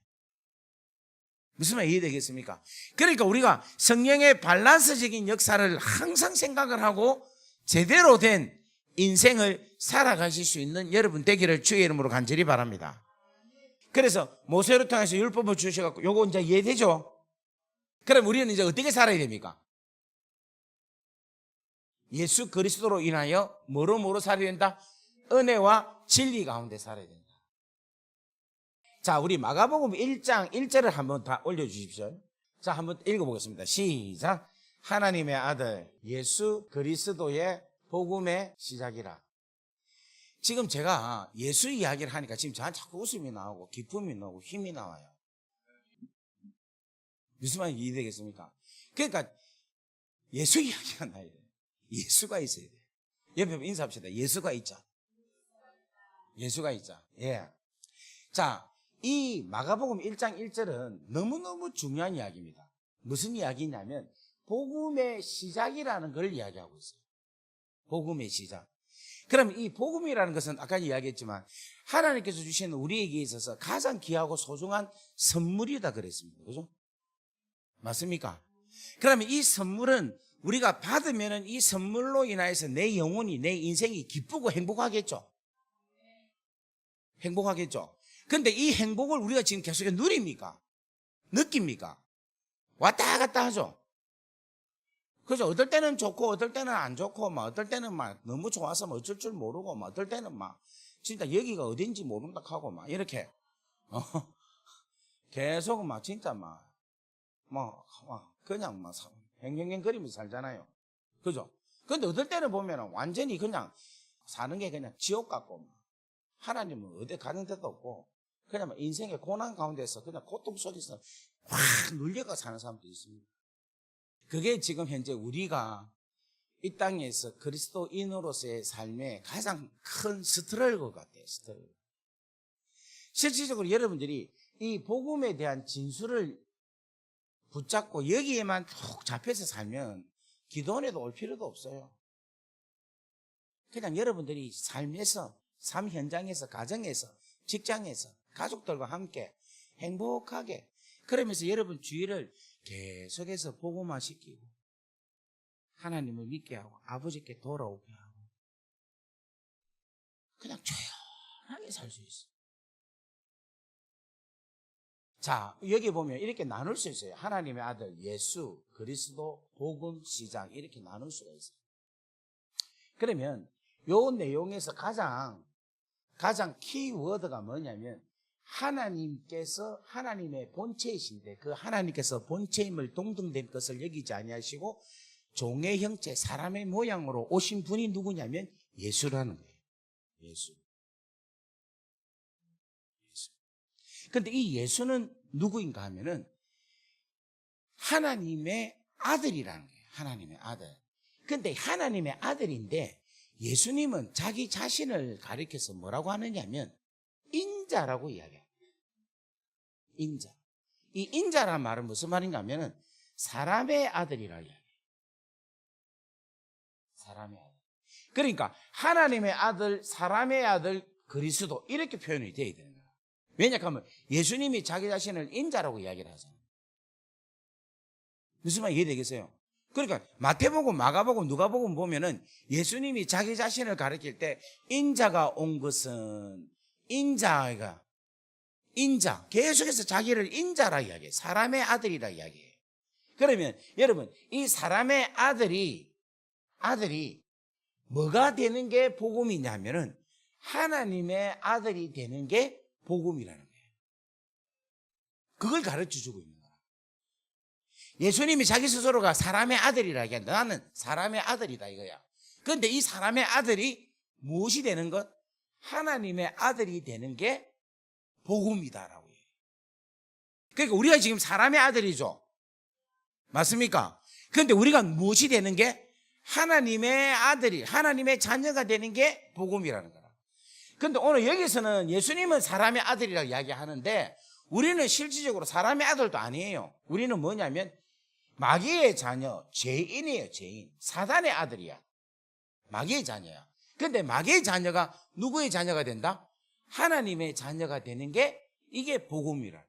무슨 말 이해되겠습니까? 그러니까 우리가 성령의 밸런스적인 역사를 항상 생각을 하고 제대로 된 인생을 살아가실 수 있는 여러분 되기를 주의 이름으로 간절히 바랍니다. 그래서 모세를 통해서 율법을 주셔갖고 요거 이제 이해되죠? 그럼 우리는 이제 어떻게 살아야 됩니까? 예수 그리스도로 인하여 뭐로 살아야 된다? 은혜와 진리 가운데 살아야 된다. 자, 우리 마가복음 1장 1절을 한번 다 올려주십시오. 자, 한번 읽어보겠습니다. 시작. 하나님의 아들 예수 그리스도의 복음의 시작이라. 지금 제가 예수 이야기를 하니까 지금 저한테 자꾸 웃음이 나오고 기쁨이 나오고 힘이 나와요. 무슨 말인지 이해되겠습니까? 그러니까 예수 이야기가 나야 돼요. 예수가 있어야 돼요. 옆에 인사합시다. 예수가 있자. 예수가 있자. 예. 자, 이 마가복음 1장 1절은 너무너무 중요한 이야기입니다. 무슨 이야기냐면 복음의 시작이라는 걸 이야기하고 있어요. 복음의 시작. 그럼 이 복음이라는 것은 아까 이야기했지만 하나님께서 주신 우리에게 있어서 가장 귀하고 소중한 선물이다 그랬습니다. 그죠? 맞습니까? 그러면 이 선물은 우리가 받으면 이 선물로 인하여서 내 영혼이, 내 인생이 기쁘고 행복하겠죠? 행복하겠죠? 근데 이 행복을 우리가 지금 계속해서 누립니까? 느낍니까? 왔다 갔다 하죠? 그죠? 어떨 때는 좋고, 어떨 때는 안 좋고, 막, 어떨 때는 막, 너무 좋아서 뭐 어쩔 줄 모르고, 막, 어떨 때는 막, 진짜 여기가 어딘지 모른다 하고, 막, 이렇게, 계속 막, 진짜 막, 그냥 막, 뱅뱅뱅거리면서 살잖아요. 그죠? 근데 어떨 때는 보면은 완전히 그냥 사는 게 그냥 지옥 같고, 하나님은 어디 가는 데도 없고, 그냥 인생의 고난 가운데서 그냥 고통 속에서 확 눌려가 사는 사람도 있습니다. 그게 지금 현재 우리가 이 땅에서 그리스도인으로서의 삶의 가장 큰 스트레일것 같아요. 스트레일. 실질적으로 여러분들이 이 복음에 대한 진술을 붙잡고 여기에만 푹 잡혀서 살면 기도원에도 올 필요도 없어요. 그냥 여러분들이 삶에서, 삶 현장에서, 가정에서, 직장에서, 가족들과 함께 행복하게 그러면서 여러분 주위를 계속해서 복음화시키고 하나님을 믿게 하고 아버지께 돌아오게 하고 그냥 조용하게 살 수 있어요. 자, 여기 보면 이렇게 나눌 수 있어요. 하나님의 아들 예수 그리스도 복음 시작 이렇게 나눌 수가 있어요. 그러면 요 내용에서 가장 키워드가 뭐냐면 하나님께서 하나님의 본체이신데 그 하나님께서 본체임을 동등된 것을 여기지 아니하시고 종의 형체 사람의 모양으로 오신 분이 누구냐면 예수라는 거예요. 예수. 그런데 이 예수는 누구인가 하면은 하나님의 아들이라는 거예요. 하나님의 아들. 그런데 하나님의 아들인데 예수님은 자기 자신을 가리켜서 뭐라고 하느냐면 인자라고 이야기해요. 인자. 이 인자라는 말은 무슨 말인가 하면은 사람의 아들이라고 이야기해요. 사람의 아들. 그러니까 하나님의 아들, 사람의 아들, 그리스도 이렇게 표현이 되어야 되는 거예요. 왜냐하면 예수님이 자기 자신을 인자라고 이야기를 하잖아요. 무슨 말 이해되겠어요? 그러니까 마태복음, 마가복음, 누가복음 보면은 예수님이 자기 자신을 가리킬 때 인자가 온 것은 인자 계속해서 자기를 인자라 이야기해요. 사람의 아들이라 이야기해요. 그러면 여러분 이 사람의 아들이 뭐가 되는 게 복음이냐면은 하나님의 아들이 되는 게 복음이라는 거예요. 그걸 가르쳐주고 있는 거야. 예수님이 자기 스스로가 사람의 아들이라 이야기해. 나는 사람의 아들이다 이거야. 그런데 이 사람의 아들이 무엇이 되는 것? 하나님의 아들이 되는 게 복음이다라고 해요. 그러니까 우리가 지금 사람의 아들이죠. 맞습니까? 그런데 우리가 무엇이 되는 게 하나님의 아들이, 하나님의 자녀가 되는 게 복음이라는 거라. 그런데 오늘 여기서는 예수님은 사람의 아들이라고 이야기하는데 우리는 실질적으로 사람의 아들도 아니에요. 우리는 뭐냐면 마귀의 자녀, 죄인이에요. 죄인. 사단의 아들이야. 마귀의 자녀야. 그런데 마귀의 자녀가 누구의 자녀가 된다? 하나님의 자녀가 되는 게 이게 복음이라.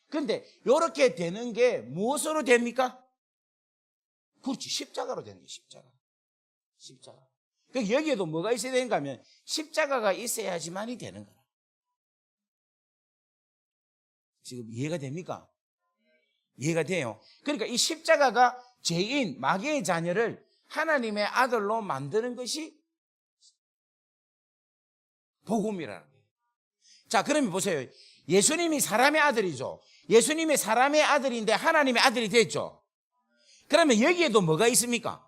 그런데 이렇게 되는 게 무엇으로 됩니까? 그렇지, 십자가로 되는 게 십자가. 그러니까 여기에도 뭐가 있어야 되는가 하면 십자가가 있어야지만이 되는 거야. 지금 이해가 됩니까? 이해가 돼요. 그러니까 이 십자가가 죄인, 마귀의 자녀를 하나님의 아들로 만드는 것이 복음이라는 거예요. 자, 그러면 보세요. 예수님이 사람의 아들이죠. 예수님이 사람의 아들인데 하나님의 아들이 됐죠. 그러면 여기에도 뭐가 있습니까?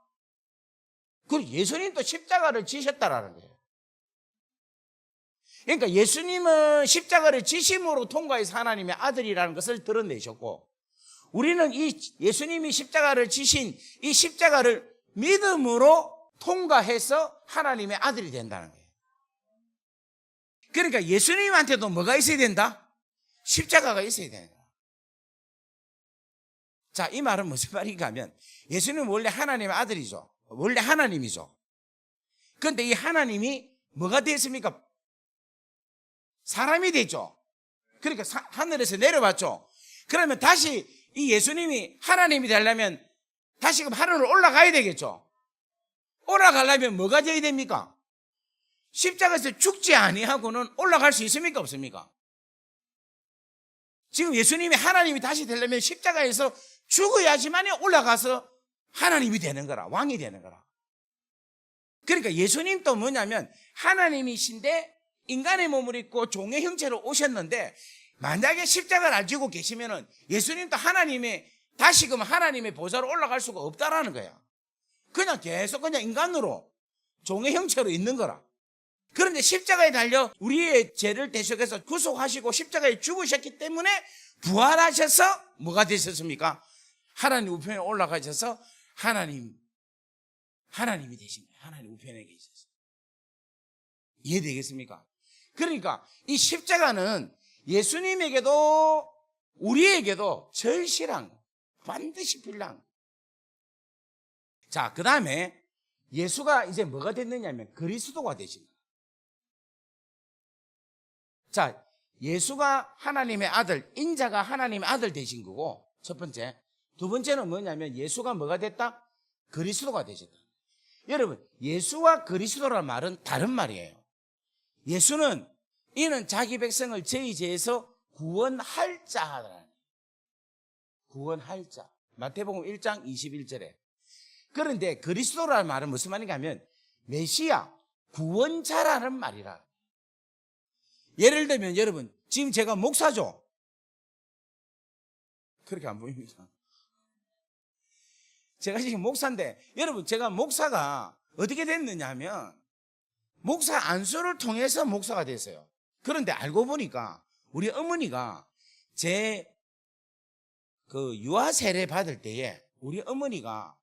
그리고 예수님도 십자가를 지셨다라는 거예요. 그러니까 예수님은 십자가를 지심으로 통과해서 하나님의 아들이라는 것을 드러내셨고, 우리는 이 예수님이 십자가를 지신 이 십자가를 믿음으로 통과해서 하나님의 아들이 된다는 거예요. 그러니까 예수님한테도 뭐가 있어야 된다? 십자가가 있어야 된다. 자, 이 말은 무슨 말인가 하면, 예수님은 원래 하나님의 아들이죠. 원래 하나님이죠. 그런데 이 하나님이 뭐가 됐습니까? 사람이 됐죠. 그러니까 하늘에서 내려왔죠. 그러면 다시 이 예수님이 하나님이 되려면 다시금 하늘로 올라가야 되겠죠. 올라가려면 뭐가 돼야 됩니까? 십자가에서 죽지 아니하고는 올라갈 수 있습니까? 없습니까? 지금 예수님이 하나님이 다시 되려면 십자가에서 죽어야지만 올라가서 하나님이 되는 거라, 왕이 되는 거라. 그러니까 예수님도 뭐냐면 하나님이신데 인간의 몸을 입고 종의 형체로 오셨는데, 만약에 십자가를 안 지고 계시면은 예수님도 하나님의 다시금 하나님의 보좌로 올라갈 수가 없다라는 거야. 그냥 계속 그냥 인간으로 종의 형체로 있는 거라. 그런데 십자가에 달려 우리의 죄를 대속해서 구속하시고 십자가에 죽으셨기 때문에 부활하셔서 뭐가 되셨습니까? 하나님 우편에 올라가셔서 하나님이 되신 거예요. 하나님 우편에 계셔서. 이해되겠습니까? 그러니까 이 십자가는 예수님에게도 우리에게도 절실한, 반드시 필요한. 자, 그 다음에 예수가 이제 뭐가 됐느냐면 그리스도가 되신 거예요. 자, 예수가 하나님의 아들, 인자가 하나님의 아들 되신 거고, 첫 번째. 두 번째는 뭐냐면 예수가 뭐가 됐다? 그리스도가 되셨다. 여러분, 예수와 그리스도라는 말은 다른 말이에요. 예수는 이는 자기 백성을 저희 죄에서 구원할 자. 구원할 자. 마태복음 1장 21절에. 그런데 그리스도라는 말은 무슨 말인가 하면 메시아, 구원자라는 말이라. 예를 들면 여러분, 지금 제가 목사죠? 그렇게 안 보입니다. 제가 지금 목사인데, 여러분, 제가 목사가 어떻게 됐느냐 하면 목사 안수를 통해서 목사가 됐어요. 그런데 알고 보니까 우리 어머니가 제 그 유아 세례 받을 때에 우리 어머니가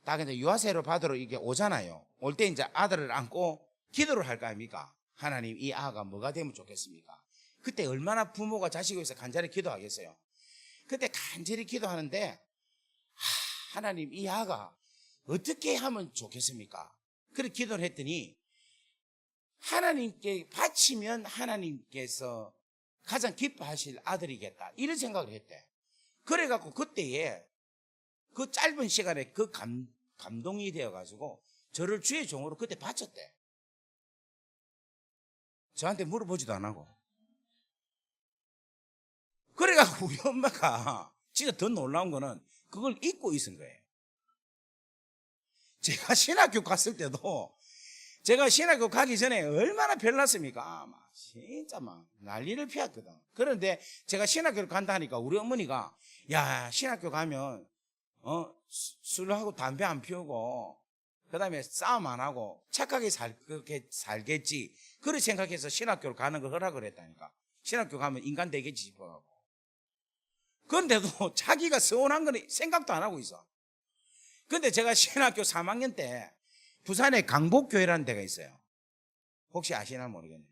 딱 이제 유아 세례 받으러 이게 오잖아요. 올 때 이제 아들을 안고 기도를 할 거 아닙니까? 하나님, 이 아가 뭐가 되면 좋겠습니까? 그때 얼마나 부모가 자식을 위해서 간절히 기도하겠어요. 그때 간절히 기도하는데, 하나님, 이 아가 어떻게 하면 좋겠습니까? 그렇게 기도를 했더니 하나님께 바치면 하나님께서 가장 기뻐하실 아들이겠다, 이런 생각을 했대. 그래갖고 그때에 그 짧은 시간에 그 감동이 되어가지고 저를 주의 종으로 그때 바쳤대. 저한테 물어보지도 안 하고. 그래갖고 우리 엄마가 진짜 더 놀라운 거는 그걸 잊고 있은 거예요. 제가 신학교 갔을 때도, 제가 신학교 가기 전에 얼마나 별났습니까? 막 진짜 막 난리를 피웠거든. 그런데 제가 신학교를 간다니까 우리 어머니가, 야, 신학교 가면 술하고 담배 안 피우고 그 다음에 싸움 안 하고 착하게 그렇게 살겠지, 그렇게 생각해서 신학교를 가는 걸 허락을 했다니까. 신학교 가면 인간 되겠지 싶어가지고. 그런데도 자기가 서운한 건 생각도 안 하고 있어. 근데 제가 신학교 3학년 때 부산에 강복교회라는 데가 있어요. 혹시 아시나 모르겠네요.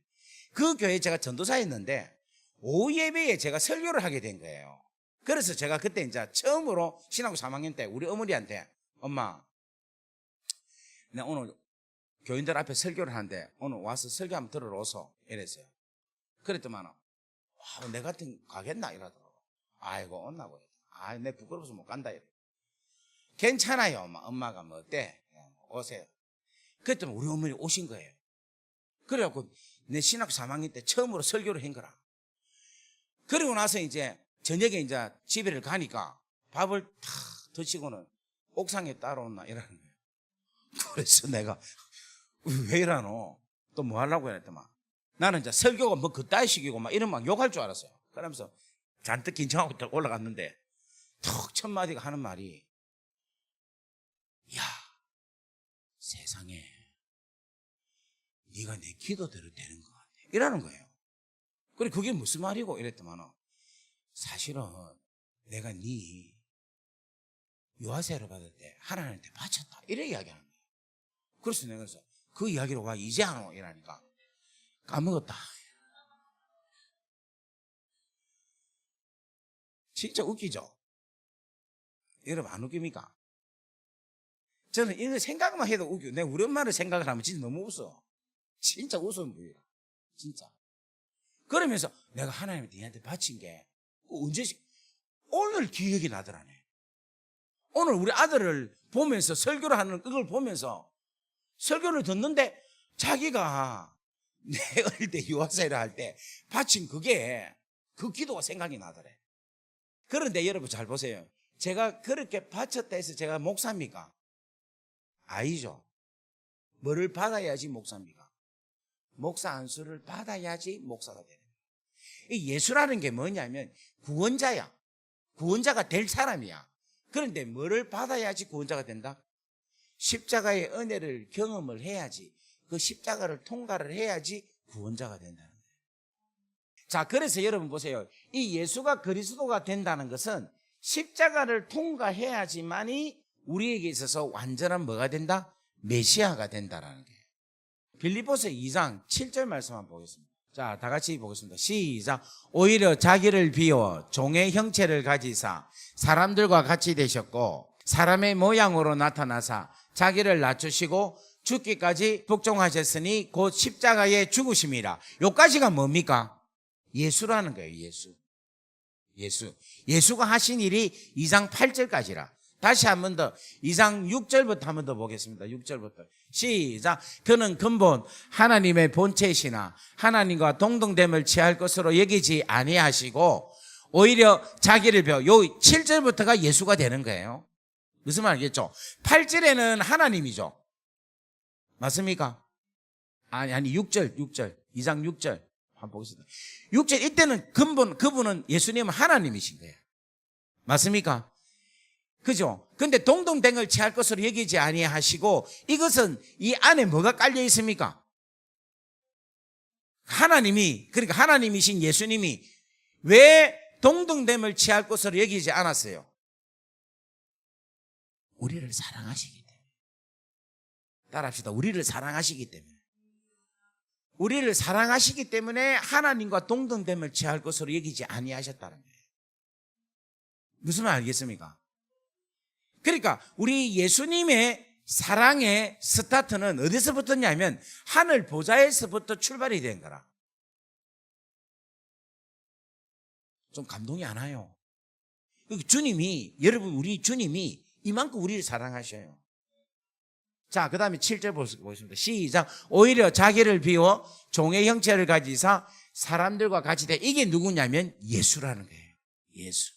그 교회에 제가 전도사였는데 오후 예배에 제가 설교를 하게 된 거예요. 그래서 제가 그때 이제 처음으로 신학교 3학년 때 우리 어머니한테, 엄마, 내가 오늘 교인들 앞에 설교를 하는데 오늘 와서 설교 한번 들으러 오소, 이랬어요. 그랬더만, 와, 내 같은 가겠나 이러더라고. 아이고, 온나고. 아, 내 부끄러워서 못 간다 이래. 괜찮아요, 엄마가 뭐 어때? 오세요. 그랬더니 우리 어머니 오신 거예요. 그래갖고 내 신학교 3학년 때 처음으로 설교를 한 거라. 그리고 나서 이제 저녁에 이제 집에를 가니까 밥을 탁 드시고는 옥상에 따라온나 이러는 거예요. 그래서 내가 왜 이러노? 또 뭐 하려고 했더만, 나는 이제 설교가 뭐 그따위 식이고 막 이런 막 욕할 줄 알았어요. 그러면서 잔뜩 긴장하고 딱 올라갔는데 턱 첫 마디가 하는 말이, 야, 세상에 네가 내 기도대로 되는 것 같아, 이러는 거예요. 그래, 그게 무슨 말이고 이랬더만은, 사실은 내가 네 유아세를 받을 때 하나님한테 바쳤다, 이래 이야기하는 거예요. 그래서 내가 그래서 그 이야기를 와 이제 하노 이러니까 까먹었다. 진짜 웃기죠? 여러분 안 웃깁니까? 저는 이거 생각만 해도 웃겨. 내가 우리 엄마를 생각을 하면 진짜 너무 웃어. 진짜 웃음 보여요. 진짜. 그러면서 내가 하나님한테 니한테 바친 게 언제, 오늘 기억이 나더라네. 오늘 우리 아들을 보면서 설교를 하는 그걸 보면서 설교를 듣는데 자기가 내 어릴 때 유아세를 할 때 바친 그게 그 기도가 생각이 나더래. 그런데 여러분 잘 보세요. 제가 그렇게 바쳤다 해서 제가 목사입니까? 아니죠. 뭐를 받아야지 목사입니까? 목사 안수를 받아야지 목사가 되는 거예요. 이 예수라는 게 뭐냐면 구원자야. 구원자가 될 사람이야. 그런데 뭐를 받아야지 구원자가 된다? 십자가의 은혜를 경험을 해야지, 그 십자가를 통과를 해야지 구원자가 된다는 거예요. 자, 그래서 여러분 보세요. 이 예수가 그리스도가 된다는 것은 십자가를 통과해야지만이 우리에게 있어서 완전한 뭐가 된다? 메시아가 된다라는 거예요. 빌립보서 2장 7절 말씀 한번 보겠습니다. 자, 다 같이 보겠습니다. 시작. 오히려 자기를 비워 종의 형체를 가지사 사람들과 같이 되셨고 사람의 모양으로 나타나사 자기를 낮추시고 죽기까지 복종하셨으니 곧 십자가에 죽으심이라. 요까지가 뭡니까? 예수라는 거예요. 예수가 하신 일이 2장 8절까지라. 다시 한 번 더 2장 6절부터 한 번 더 보겠습니다. 6절부터 시작. 그는 근본 하나님의 본체시나 하나님과 동등됨을 취할 것으로 여기지 아니하시고 오히려 자기를 요 7절부터가 예수가 되는 거예요. 무슨 말 알겠죠? 8절에는 하나님이죠. 맞습니까? 아니 6절 2장 6절 한번 보겠습니다. 6절 이때는 근본 그분은 예수님은 하나님이신 거예요. 맞습니까? 그죠? 근데 동등됨을 취할 것으로 여기지 아니하시고 이것은 이 안에 뭐가 깔려 있습니까? 하나님이, 그러니까 하나님이신 예수님이 왜 동등됨을 취할 것으로 여기지 않았어요? 우리를 사랑하시기 때문에. 따라합시다. 우리를 사랑하시기 때문에. 우리를 사랑하시기 때문에 하나님과 동등됨을 취할 것으로 여기지 아니하셨다는 거예요. 무슨 말 알겠습니까? 그러니까 우리 예수님의 사랑의 스타트는 어디서부터냐면 하늘 보좌에서부터 출발이 된 거라. 좀 감동이 안 와요. 주님이, 여러분 우리 주님이 이만큼 우리를 사랑하셔요. 자, 그 다음에 7절 보겠습니다. 시작. 오히려 자기를 비워 종의 형체를 가지사 사람들과 같이 돼. 이게 누구냐면 예수라는 거예요. 예수.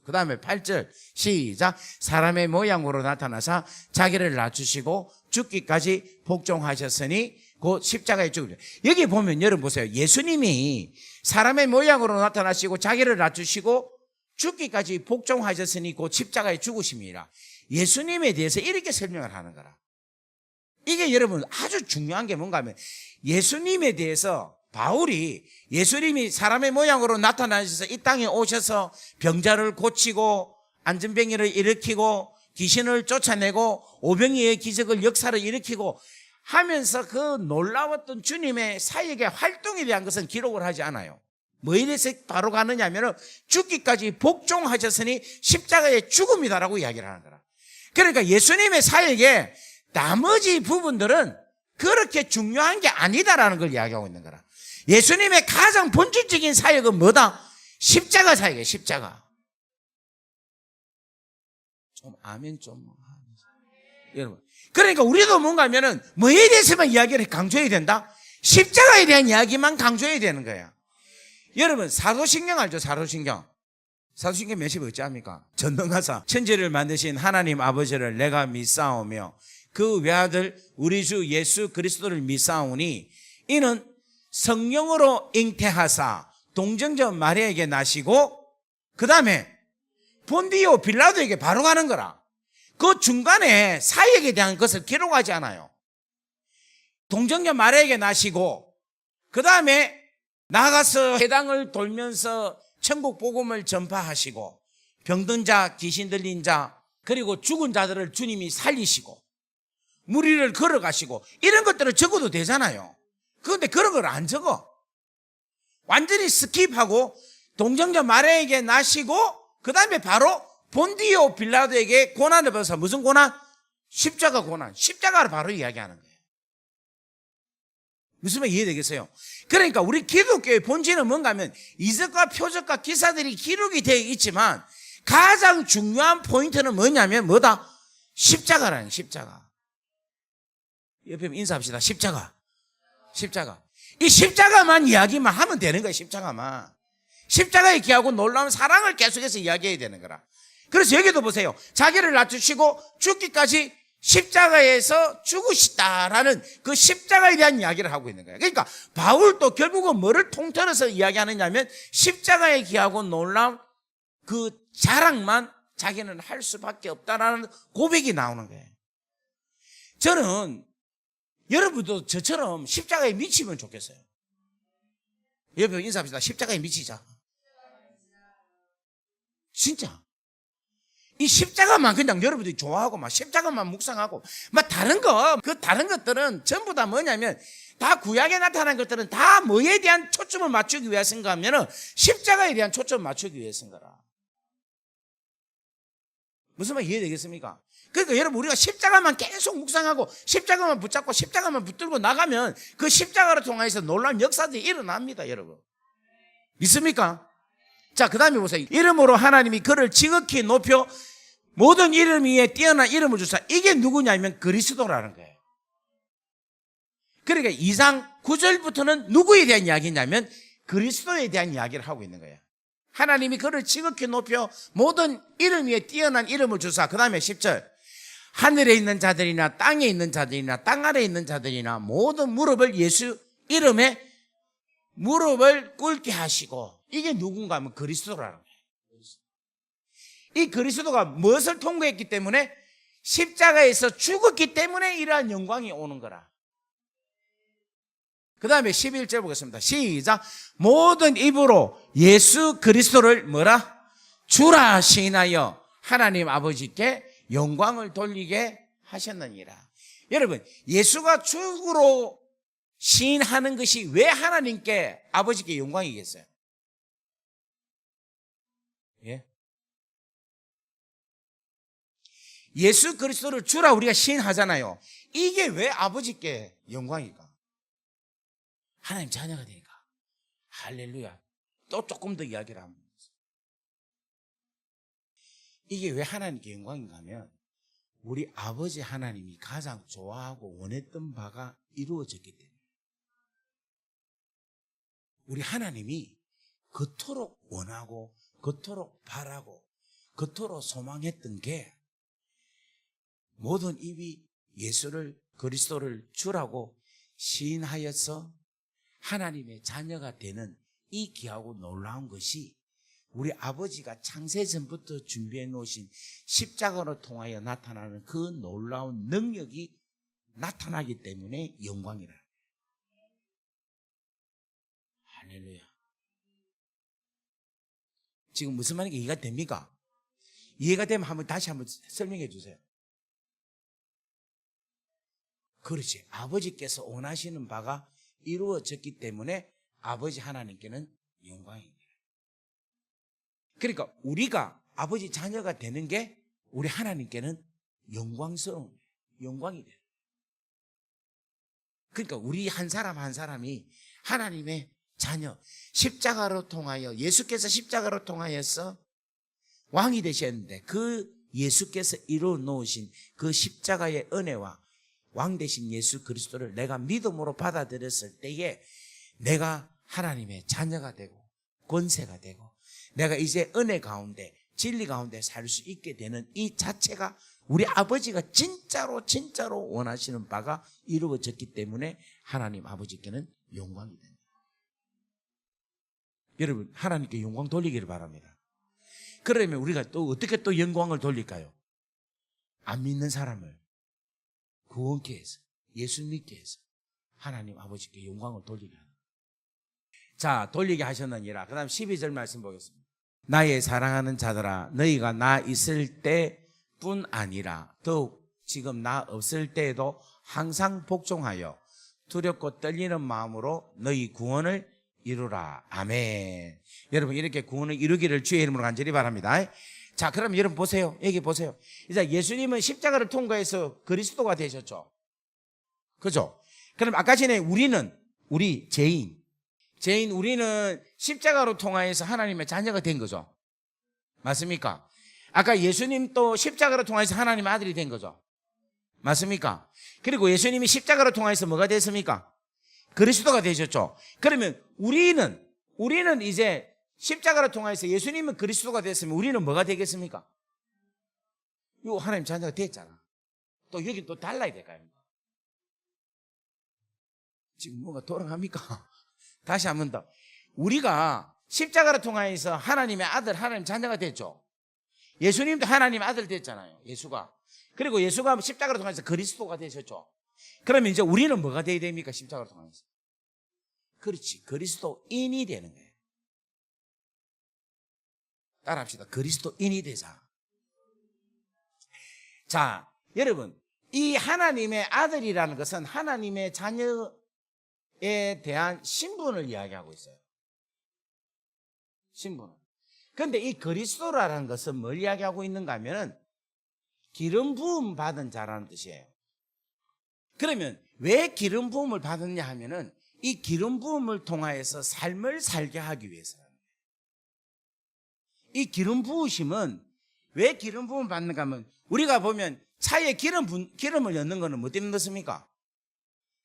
그 다음에 8절 시작. 사람의 모양으로 나타나사 자기를 낮추시고 죽기까지 복종하셨으니 곧 십자가에 죽으려. 여기 보면 여러분 보세요. 예수님이 사람의 모양으로 나타나시고 자기를 낮추시고 죽기까지 복종하셨으니 곧 십자가에 죽으심이라. 예수님에 대해서 이렇게 설명을 하는 거라. 이게 여러분 아주 중요한 게 뭔가 하면 예수님에 대해서 바울이 예수님이 사람의 모양으로 나타나셔서 이 땅에 오셔서 병자를 고치고 안전병이를 일으키고 귀신을 쫓아내고 오병이의 기적을 역사를 일으키고 하면서 그 놀라웠던 주님의 사역의 활동에 대한 것은 기록을 하지 않아요. 뭐에 대해서 바로 가느냐 하면 죽기까지 복종하셨으니 십자가의 죽음이다라고 이야기를 하는 거라. 그러니까 예수님의 사역의 나머지 부분들은 그렇게 중요한 게 아니다라는 걸 이야기하고 있는 거라. 예수님의 가장 본질적인 사역은 뭐다? 십자가 사역이에요. 십자가. 좀 아멘 좀. 여러분, 그러니까 우리도 뭔가 하면은 뭐에 대해서만 이야기를 강조해야 된다? 십자가에 대한 이야기만 강조해야 되는 거야. 여러분 사도신경 알죠? 사도신경 몇십 어찌합니까? 전능하사 천지를 만드신 하나님 아버지를 내가 믿사오며 그 외아들 우리 주 예수 그리스도를 믿사오니 이는 성령으로 잉태하사 동정녀 마리아에게 나시고 그 다음에 본디오 빌라도에게 바로 가는 거라. 그 중간에 사역에 대한 것을 기록하지 않아요. 동정녀 마리아에게 나시고 그 다음에 나가서 회당을 돌면서 천국 복음을 전파하시고 병든 자, 귀신 들린 자, 그리고 죽은 자들을 주님이 살리시고 무리를 걸어가시고 이런 것들을 적어도 되잖아요. 그런데 그런 걸 안 적어. 완전히 스킵하고 동정녀 마리아에게 나시고 그 다음에 바로 본디오 빌라도에게 고난을 받아서 무슨 고난? 십자가 고난. 십자가를 바로 이야기하는 거예요. 무슨 말 이해되겠어요? 그러니까 우리 기독교의 본질은 뭔가 하면 이적과 표적과 기사들이 기록이 되어 있지만 가장 중요한 포인트는 뭐냐면 뭐다? 십자가라는 십자가. 옆에 인사합시다. 십자가. 십자가. 이 십자가만 이야기만 하면 되는 거예요. 십자가만. 십자가에 귀하고 놀라운 사랑을 계속해서 이야기해야 되는 거라. 그래서 여기도 보세요. 자기를 낮추시고 죽기까지 십자가에서 죽으시다라는 그 십자가에 대한 이야기를 하고 있는 거예요. 그러니까 바울도 결국은 뭐를 통틀어서 이야기하느냐면 십자가에 귀하고 놀라운 그 자랑만 자기는 할 수밖에 없다라는 고백이 나오는 거예요. 저는 여러분도 저처럼 십자가에 미치면 좋겠어요. 여러분 인사합시다. 십자가에 미치자. 진짜. 이 십자가만 그냥 여러분들이 좋아하고 막 십자가만 묵상하고 막 다른 것들은 전부 다 뭐냐면 다 구약에 나타난 것들은 다 뭐에 대한 초점을 맞추기 위해서인가 하면은 십자가에 대한 초점을 맞추기 위해서인가라. 무슨 말 이해되겠습니까? 그러니까 여러분 우리가 십자가만 계속 묵상하고 십자가만 붙잡고 십자가만 붙들고 나가면 그 십자가를 통해서 놀라운 역사들이 일어납니다, 여러분. 믿습니까? 자, 그 다음에 보세요. 이름으로 하나님이 그를 지극히 높여 모든 이름 위에 뛰어난 이름을 주사. 이게 누구냐면 그리스도라는 거예요. 그러니까 2장 9절부터는 누구에 대한 이야기냐면 그리스도에 대한 이야기를 하고 있는 거예요. 하나님이 그를 지극히 높여 모든 이름 위에 뛰어난 이름을 주사. 그 다음에 10절. 하늘에 있는 자들이나 땅에 있는 자들이나 땅 아래에 있는 자들이나 모든 무릎을 예수 이름에 무릎을 꿇게 하시고. 이게 누군가 하면 그리스도라는 거예요. 이 그리스도가 무엇을 통과했기 때문에 십자가에서 죽었기 때문에 이러한 영광이 오는 거라. 그 다음에 11절 보겠습니다. 시작. 모든 입으로 예수 그리스도를 뭐라? 주라 시인하여 하나님 아버지께 영광을 돌리게 하셨느니라. 여러분, 예수가 주로 시인하는 것이 왜 하나님께 아버지께 영광이겠어요? 예? 예수 그리스도를 주라 우리가 시인하잖아요. 이게 왜 아버지께 영광일까? 하나님 자녀가 되니까. 할렐루야. 또 조금 더 이야기를 합니다. 이게 왜 하나님께 영광인가 하면 우리 아버지 하나님이 가장 좋아하고 원했던 바가 이루어졌기 때문에 우리 하나님이 그토록 원하고 그토록 바라고 그토록 소망했던 게 모든 입이 예수를 그리스도를 주라고 시인하여서 하나님의 자녀가 되는 이 귀하고 놀라운 것이 우리 아버지가 창세전부터 준비해 놓으신 십자가로 통하여 나타나는 그 놀라운 능력이 나타나기 때문에 영광이라. 할렐루야. 지금 무슨 말인지 이해가 됩니까? 이해가 되면 다시 한번 설명해 주세요. 그렇지. 아버지께서 원하시는 바가 이루어졌기 때문에 아버지 하나님께는 영광입니다. 그러니까 우리가 아버지 자녀가 되는 게 우리 하나님께는 영광스러운 영광이 돼요. 그러니까 우리 한 사람 한 사람이 하나님의 자녀, 십자가로 통하여 예수께서 십자가로 통하여서 왕이 되셨는데 그 예수께서 이루어 놓으신 그 십자가의 은혜와 왕 되신 예수 그리스도를 내가 믿음으로 받아들였을 때에 내가 하나님의 자녀가 되고 권세가 되고 내가 이제 은혜 가운데 진리 가운데 살 수 있게 되는 이 자체가 우리 아버지가 진짜로 원하시는 바가 이루어졌기 때문에 하나님 아버지께는 영광이 됩니다. 여러분, 하나님께 영광 돌리기를 바랍니다. 그러면 우리가 또 어떻게 또 영광을 돌릴까요? 안 믿는 사람을 구원케 해서, 예수 믿게 해서 하나님 아버지께 영광을 돌리게 하는. 자, 돌리게 하셨느니라. 그 다음 12절 말씀 보겠습니다. 나의 사랑하는 자들아, 너희가 나 있을 때뿐 아니라 더욱 지금 나 없을 때에도 항상 복종하여 두렵고 떨리는 마음으로 너희 구원을 이루라. 아멘. 여러분, 이렇게 구원을 이루기를 주의 이름으로 간절히 바랍니다. 자, 그럼 여러분 보세요. 여기 보세요. 이제 예수님은 십자가를 통과해서 그리스도가 되셨죠. 그죠? 그럼 아까 전에 우리 죄인 우리는 십자가로 통하여서 하나님의 자녀가 된 거죠. 맞습니까? 아까 예수님 또 십자가로 통하여서 하나님의 아들이 된 거죠. 맞습니까? 그리고 예수님이 십자가로 통하여서 뭐가 됐습니까? 그리스도가 되셨죠. 그러면 우리는 이제 십자가로 통하여서 예수님은 그리스도가 됐으면 우리는 뭐가 되겠습니까? 이거 하나님 자녀가 됐잖아. 또 여기 또 달라야 될까요? 지금 뭐가 돌아갑니까? 다시 한 번 더. 우리가 십자가로 통하여서 하나님의 아들, 하나님 자녀가 됐죠. 예수님도 하나님의 아들 됐잖아요. 예수가. 그리고 예수가 십자가로 통해서 그리스도가 되셨죠. 그러면 이제 우리는 뭐가 돼야 됩니까? 십자가로 통해서. 그렇지. 그리스도인이 되는 거예요. 따라합시다. 그리스도인이 되자. 자, 여러분, 이 하나님의 아들이라는 것은 하나님의 자녀에 대한 신분을 이야기하고 있어요. 신분. 그런데 이 그리스도라는 것은 뭘 이야기하고 있는가 하면은 기름 부음 받은 자라는 뜻이에요. 그러면 왜 기름 부음을 받았냐 하면은 이 기름 부음을 통하여서 삶을 살게 하기 위해서라는 거예요. 이 기름 부으심은 왜 기름 부음을 받는가 하면 우리가 보면 차에 기름을 넣는 거는 뭐 때문에 넣습니까?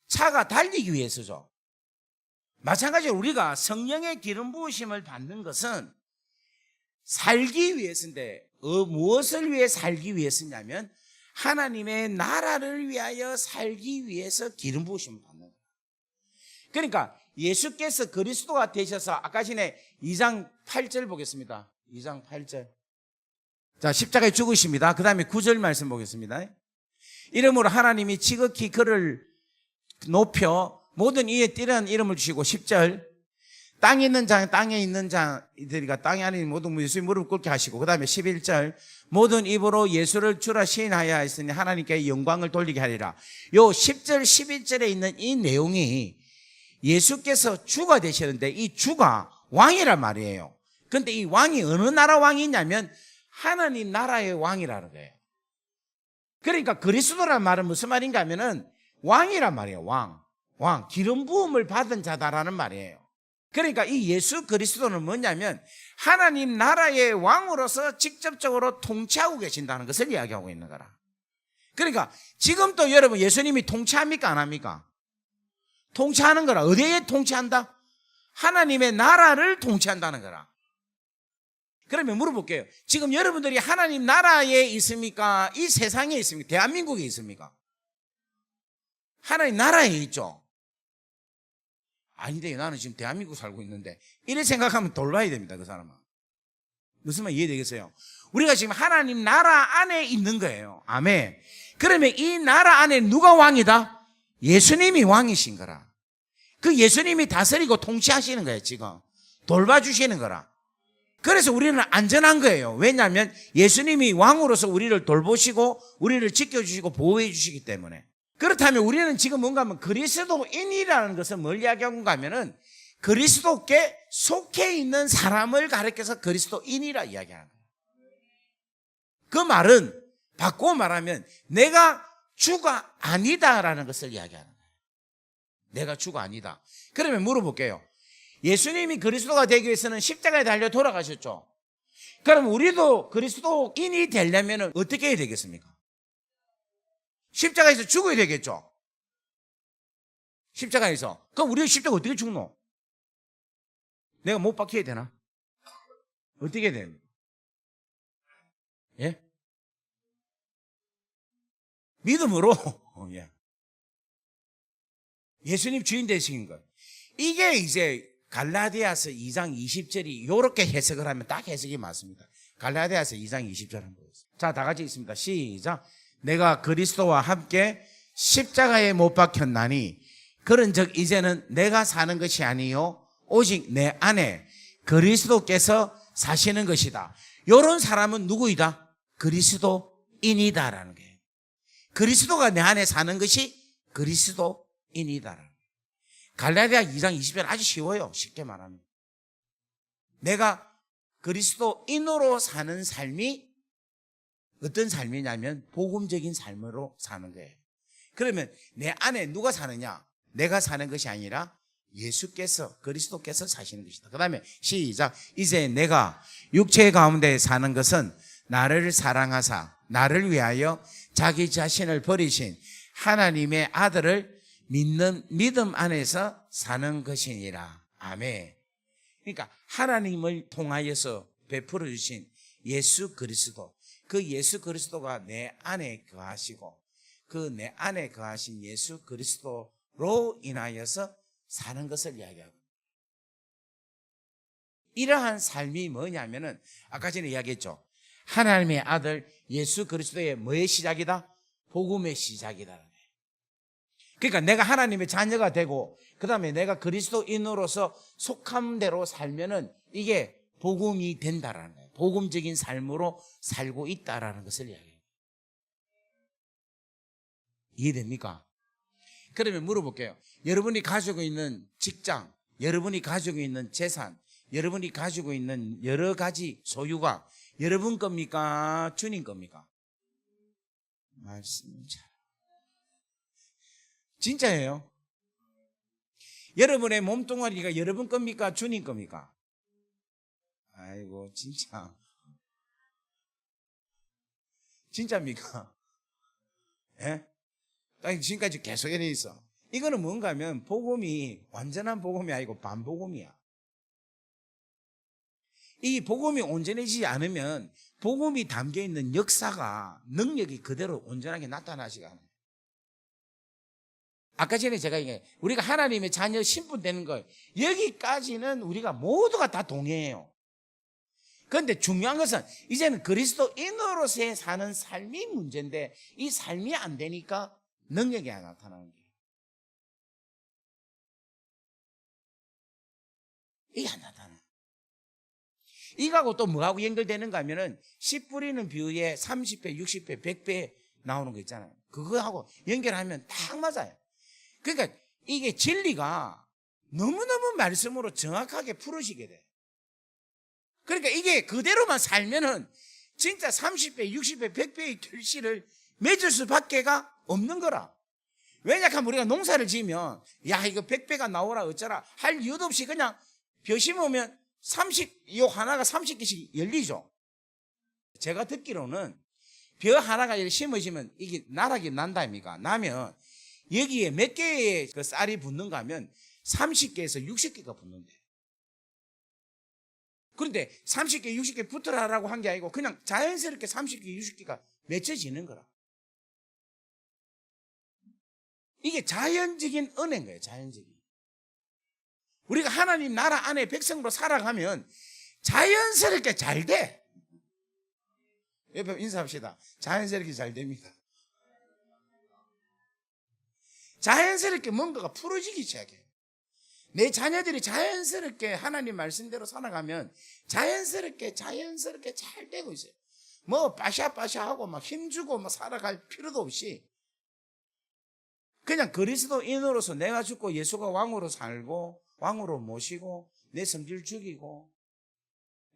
차가 달리기 위해서죠. 마찬가지로 우리가 성령의 기름 부으심을 받는 것은 살기 위해서인데 무엇을 위해 살기 위해서냐면 하나님의 나라를 위하여 살기 위해서 기름 부으심을 받는 거예요. 그러니까 예수께서 그리스도가 되셔서 아까 전에 2장 8절 보겠습니다. 2장 8절. 자, 십자가에 죽으십니다. 그 다음에 9절 말씀 보겠습니다. 이름으로 하나님이 지극히 그를 높여 모든 이에 뛰는 이름을 주시고 10절. 땅에 있는 자들이가 땅에 안에 있는 모든 예수의 무릎 꿇게 하시고 그 다음에 11절. 모든 입으로 예수를 주라 시인하여 했으니 하나님께 영광을 돌리게 하리라. 요 10절 11절에 있는 이 내용이 예수께서 주가 되시는데 이 주가 왕이란 말이에요. 그런데 이 왕이 어느 나라 왕이냐면 하나님 나라의 왕이라는 거예요. 그러니까 그리스도란 말은 무슨 말인가 하면은 왕이란 말이에요. 왕. 기름 부음을 받은 자다라는 말이에요. 그러니까 이 예수 그리스도는 뭐냐면 하나님 나라의 왕으로서 직접적으로 통치하고 계신다는 것을 이야기하고 있는 거라. 그러니까 지금 또 여러분 예수님이 통치합니까 안 합니까? 통치하는 거라. 어디에 통치한다? 하나님의 나라를 통치한다는 거라. 그러면 물어볼게요. 지금 여러분들이 하나님 나라에 있습니까? 이 세상에 있습니까? 대한민국에 있습니까? 하나님 나라에 있죠. 아닌데 나는 지금 대한민국 살고 있는데 이래 생각하면 돌봐야 됩니다. 그 사람은. 무슨 말 이해되겠어요? 우리가 지금 하나님 나라 안에 있는 거예요. 아멘. 그러면 이 나라 안에 누가 왕이다? 예수님이 왕이신 거라. 그 예수님이 다스리고 통치하시는 거예요. 지금 돌봐주시는 거라. 그래서 우리는 안전한 거예요. 왜냐하면 예수님이 왕으로서 우리를 돌보시고 우리를 지켜주시고 보호해 주시기 때문에. 그렇다면 우리는 지금 뭔가 하면 그리스도인이라는 것은 뭘 이야기하는가 하면은 그리스도께 속해 있는 사람을 가리켜서 그리스도인이라 이야기하는 거예요. 그 말은 바꾸어 말하면 내가 주가 아니다라는 것을 이야기하는 거예요. 내가 주가 아니다. 그러면 물어볼게요. 예수님이 그리스도가 되기 위해서는 십자가에 달려 돌아가셨죠. 그럼 우리도 그리스도인이 되려면 어떻게 해야 되겠습니까? 십자가에서 죽어야 되겠죠. 십자가에서. 그럼 우리 십자가 어떻게 죽노? 내가 못 박혀야 되나? 어떻게 해야 됩니까? 예? 믿음으로. 예. 예수님 주인 되신 것. 이게 이제 갈라디아서 2장 20절이 이렇게 해석을 하면 딱 해석이 맞습니다. 갈라디아서 2장 20절 한번 보겠습니다. 자, 다 같이 있습니다. 시작. 내가 그리스도와 함께 십자가에 못 박혔나니 그런즉 이제는 내가 사는 것이 아니요 오직 내 안에 그리스도께서 사시는 것이다. 이런 사람은 누구이다? 그리스도인이다라는 거예요. 그리스도가 내 안에 사는 것이 그리스도인이다라는 거예요. 갈라디아 2장 20절 아주 쉬워요. 쉽게 말하면 내가 그리스도인으로 사는 삶이 어떤 삶이냐면 복음적인 삶으로 사는 거예요. 그러면 내 안에 누가 사느냐? 내가 사는 것이 아니라 예수께서 그리스도께서 사시는 것이다. 그 다음에 시작. 이제 내가 육체 가운데 사는 것은 나를 사랑하사 나를 위하여 자기 자신을 버리신 하나님의 아들을 믿는 믿음 안에서 사는 것이니라. 아멘. 그러니까 하나님을 통하여서 베풀어 주신 예수 그리스도, 그 예수 그리스도가 내 안에 거하시고 그 내 안에 거하신 예수 그리스도로 인하여서 사는 것을 이야기하고, 이러한 삶이 뭐냐면은 아까 전에 이야기했죠. 하나님의 아들 예수 그리스도의 뭐의 시작이다? 복음의 시작이다. 그러니까 내가 하나님의 자녀가 되고 그 다음에 내가 그리스도인으로서 속한 대로 살면은 이게 복음이 된다라는 거예요. 복음적인 삶으로 살고 있다라는 것을 이야기해요. 이해됩니까? 그러면 물어볼게요. 여러분이 가지고 있는 직장, 여러분이 가지고 있는 재산, 여러분이 가지고 있는 여러 가지 소유가 여러분 겁니까? 주님 겁니까? 말씀 잘. 진짜예요. 여러분의 몸뚱아리가 여러분 겁니까? 주님 겁니까? 아이고 진짜. 진짜입니까? 예? 딱 지금까지 계속 이래 있어. 이거는 뭔가 하면 복음이 완전한 복음이 아니고 반복음이야. 이 복음이 온전해지지 않으면 복음이 담겨있는 역사가 능력이 그대로 온전하게 나타나지가 않아요. 아까 전에 제가 이게 우리가 하나님의 자녀 신분 되는 거 여기까지는 우리가 모두가 다 동의해요. 그런데 중요한 것은 이제는 그리스도인으로서 사는 삶이 문제인데 이 삶이 안 되니까 능력이 안 나타나는 거예요. 이게 안 나타나. 이거하고 또 뭐하고 연결되는가 하면은 씨 뿌리는 비유에 30배, 60배, 100배 나오는 거 있잖아요. 그거하고 연결하면 딱 맞아요. 그러니까 이게 진리가 너무너무 말씀으로 정확하게 풀어지게 돼. 그러니까 이게 그대로만 살면은 진짜 30배, 60배, 100배의 결실을 맺을 수밖에가 없는 거라. 왜냐하면 우리가 농사를 지으면 야 이거 100배가 나오라 어쩌라 할 이유도 없이 그냥 벼 심으면 요 하나가 30개씩 열리죠. 제가 듣기로는 벼 하나가 이렇게 심어지면 이게 나락이 난다입니까? 나면 여기에 몇 개의 그 쌀이 붙는가 하면 30개에서 60개가 붙는데. 그런데 30개, 60개 붙으라라고 한 게 아니고 그냥 자연스럽게 30개, 60개가 맺혀지는 거라. 이게 자연적인 은혜인 거예요. 자연적인. 우리가 하나님 나라 안에 백성으로 살아가면 자연스럽게 잘 돼. 옆에 인사합시다. 자연스럽게 잘 됩니다. 자연스럽게 뭔가가 풀어지기 시작해요. 내 자녀들이 자연스럽게 하나님 말씀대로 살아가면 자연스럽게 잘 되고 있어요. 뭐 빠샤빠샤하고 막 힘주고 막 살아갈 필요도 없이 그냥 그리스도인으로서 내가 죽고 예수가 왕으로 살고 왕으로 모시고 내 성질 죽이고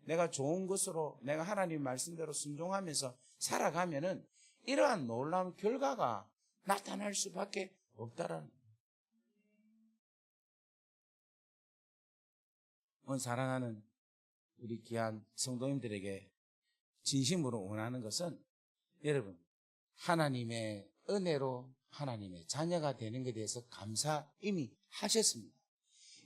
내가 좋은 것으로 내가 하나님 말씀대로 순종하면서 살아가면은 이러한 놀라운 결과가 나타날 수밖에 없다라는 거예요. 오늘 사랑하는 우리 귀한 성도님들에게 진심으로 원하는 것은 여러분 하나님의 은혜로 하나님의 자녀가 되는 것에 대해서 감사 이미 하셨습니다.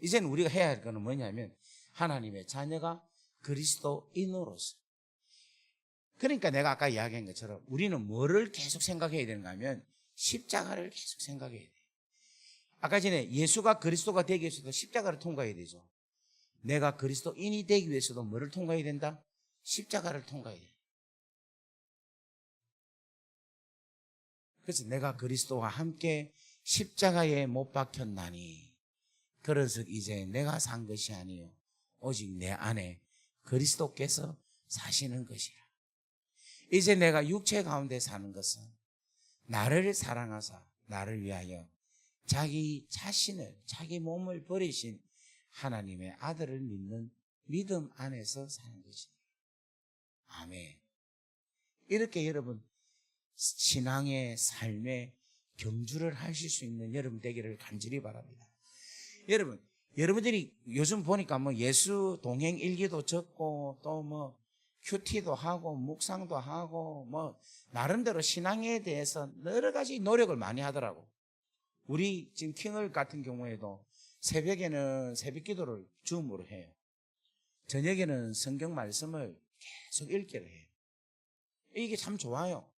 이제는 우리가 해야 할 것은 뭐냐면 하나님의 자녀가 그리스도인으로서, 그러니까 내가 아까 이야기한 것처럼 우리는 뭐를 계속 생각해야 되는가 하면 십자가를 계속 생각해야 돼요. 아까 전에 예수가 그리스도가 되기 위해서도 십자가를 통과해야 되죠. 내가 그리스도인이 되기 위해서도 뭐를 통과해야 된다? 십자가를 통과해야 돼. 그래서 내가 그리스도와 함께 십자가에 못 박혔나니 그래서 이제 내가 산 것이 아니요 오직 내 안에 그리스도께서 사시는 것이라. 이제 내가 육체 가운데 사는 것은 나를 사랑하사 나를 위하여 자기 자신을, 자기 몸을 버리신 하나님의 아들을 믿는 믿음 안에서 사는 것이다. 아멘. 이렇게 여러분 신앙의 삶의 경주를 하실 수 있는 여러분 되기를 간절히 바랍니다. 여러분들이 요즘 보니까 뭐 예수 동행 일기도 적고 또 뭐 큐티도 하고 묵상도 하고 뭐 나름대로 신앙에 대해서 여러 가지 노력을 많이 하더라고. 우리 지금 킹을 같은 경우에도 새벽에는 새벽 기도를 줌으로 해요. 저녁에는 성경 말씀을 계속 읽기를 해요. 이게 참 좋아요.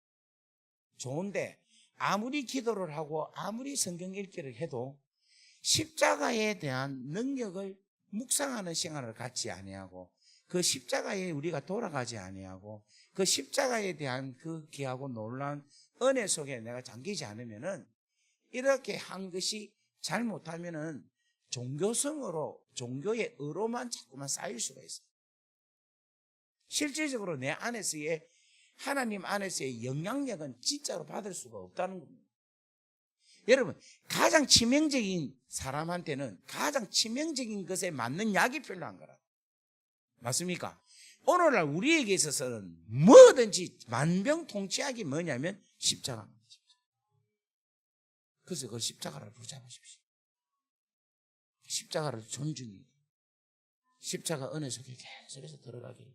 좋은데 아무리 기도를 하고 아무리 성경 읽기를 해도 십자가에 대한 능력을 묵상하는 시간을 갖지 아니하고 그 십자가에 우리가 돌아가지 아니하고 그 십자가에 대한 그 귀하고 놀라운 은혜 속에 내가 잠기지 않으면은 이렇게 한 것이 잘못하면은 종교성으로 종교의 의로만 자꾸만 쌓일 수가 있어요. 실질적으로 내 안에서의 하나님 안에서의 영향력은 진짜로 받을 수가 없다는 겁니다. 여러분 가장 치명적인 사람한테는 가장 치명적인 것에 맞는 약이 필요한 거라. 맞습니까? 오늘날 우리에게 있어서는 뭐든지 만병통치약이 뭐냐면 십자가입니다. 그래서 그 십자가를 붙잡으십시오. 십자가를 존중히 십자가 은혜 속에 계속해서 들어가기.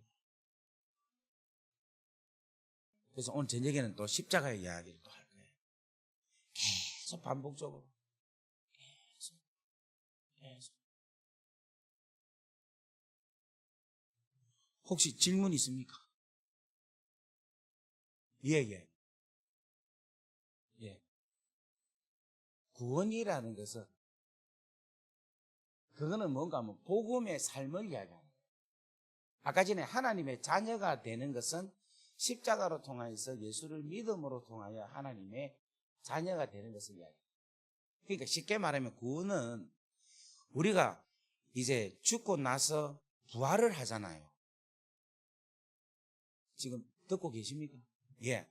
그래서 오늘 저녁에는 또 십자가의 이야기를 또 할 거예요. 계속 반복적으로 계속. 혹시 질문 있습니까? 예. 구원이라는 것은 그거는 뭔가 하면 복음의 삶을 이야기하는 거예요. 아까 전에 하나님의 자녀가 되는 것은 십자가로 통하여서 예수를 믿음으로 통하여 하나님의 자녀가 되는 것을 이야기해요. 그러니까 쉽게 말하면 구원은 우리가 이제 죽고 나서 부활을 하잖아요. 지금 듣고 계십니까? 예.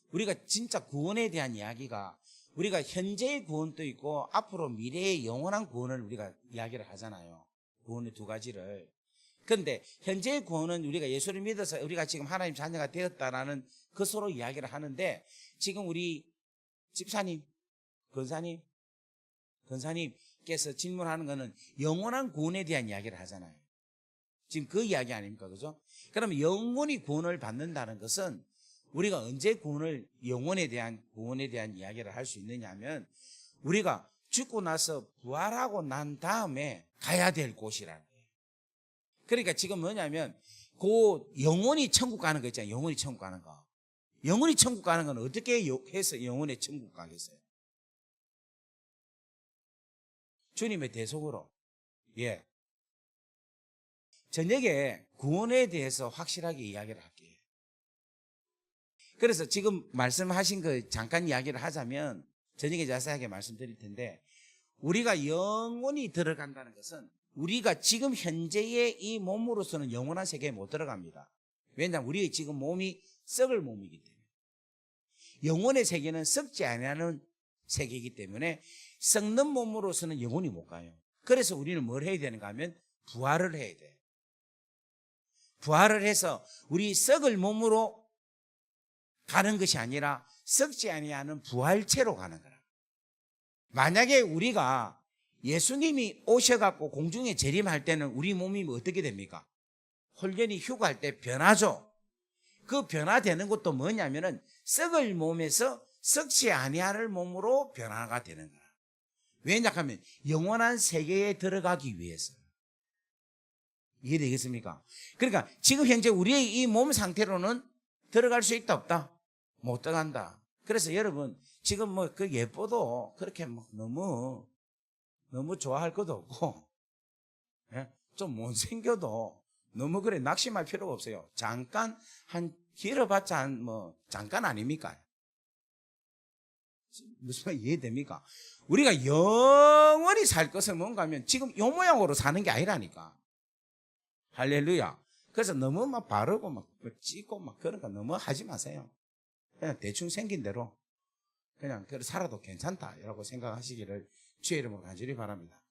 우리가 진짜 구원에 대한 이야기가 우리가 현재의 구원도 있고 앞으로 미래의 영원한 구원을 우리가 이야기를 하잖아요. 구원의 두 가지를. 그런데 현재의 구원은 우리가 예수를 믿어서 우리가 지금 하나님 자녀가 되었다라는 것으로 이야기를 하는데 지금 우리 집사님, 권사님께서 질문하는 거는 영원한 구원에 대한 이야기를 하잖아요. 지금 그 이야기 아닙니까? 그죠? 그러면 영원히 구원을 받는다는 것은 우리가 언제 영원에 대한 구원에 대한 이야기를 할 수 있느냐 하면 우리가 죽고 나서 부활하고 난 다음에 가야 될 곳이라는 거예요. 그러니까 지금 뭐냐면 그 영원히 천국 가는 거 있잖아요. 영원히 천국 가는 거. 영원히 천국 가는 건 어떻게 해서 영원히 천국 가겠어요? 주님의 대속으로. 예. 저녁에 구원에 대해서 확실하게 이야기를 할게요. 그래서 지금 말씀하신 거 잠깐 이야기를 하자면 저녁에 자세하게 말씀드릴 텐데 우리가 영원히 들어간다는 것은 우리가 지금 현재의 이 몸으로서는 영원한 세계에 못 들어갑니다. 왜냐하면 우리의 지금 몸이 썩을 몸이기 때문에 영원의 세계는 썩지 않는 세계이기 때문에 썩는 몸으로서는 영원히 못 가요. 그래서 우리는 뭘 해야 되는가 하면 부활을 해야 돼요. 부활을 해서 우리 썩을 몸으로 가는 것이 아니라 썩지 아니하는 부활체로 가는 거라. 만약에 우리가 예수님이 오셔갖고 공중에 재림할 때는 우리 몸이 어떻게 됩니까? 홀연히 휴가할 때 변하죠. 그 변화되는 것도 뭐냐면은 썩을 몸에서 썩지 아니할 몸으로 변화가 되는 거라. 왜냐하면 영원한 세계에 들어가기 위해서. 이해되겠습니까? 그러니까 지금 현재 우리의 이 몸 상태로는 들어갈 수 있다 없다? 못 들어간다. 그래서 여러분 지금 뭐 그 예뻐도 그렇게 뭐 너무 좋아할 것도 없고 예? 좀 못생겨도 너무 그래 낙심할 필요가 없어요. 잠깐 길어봤자 잠깐 아닙니까? 무슨 말 이해됩니까? 우리가 영원히 살 것을 뭔가 하면 지금 요 모양으로 사는 게 아니라니까. 할렐루야. 그래서 너무 막 바르고 막 찢고 막 그런 거 너무 하지 마세요. 그냥 대충 생긴 대로 그냥 살아도 괜찮다라고 생각하시기를 주의 이름으로 간절히 바랍니다.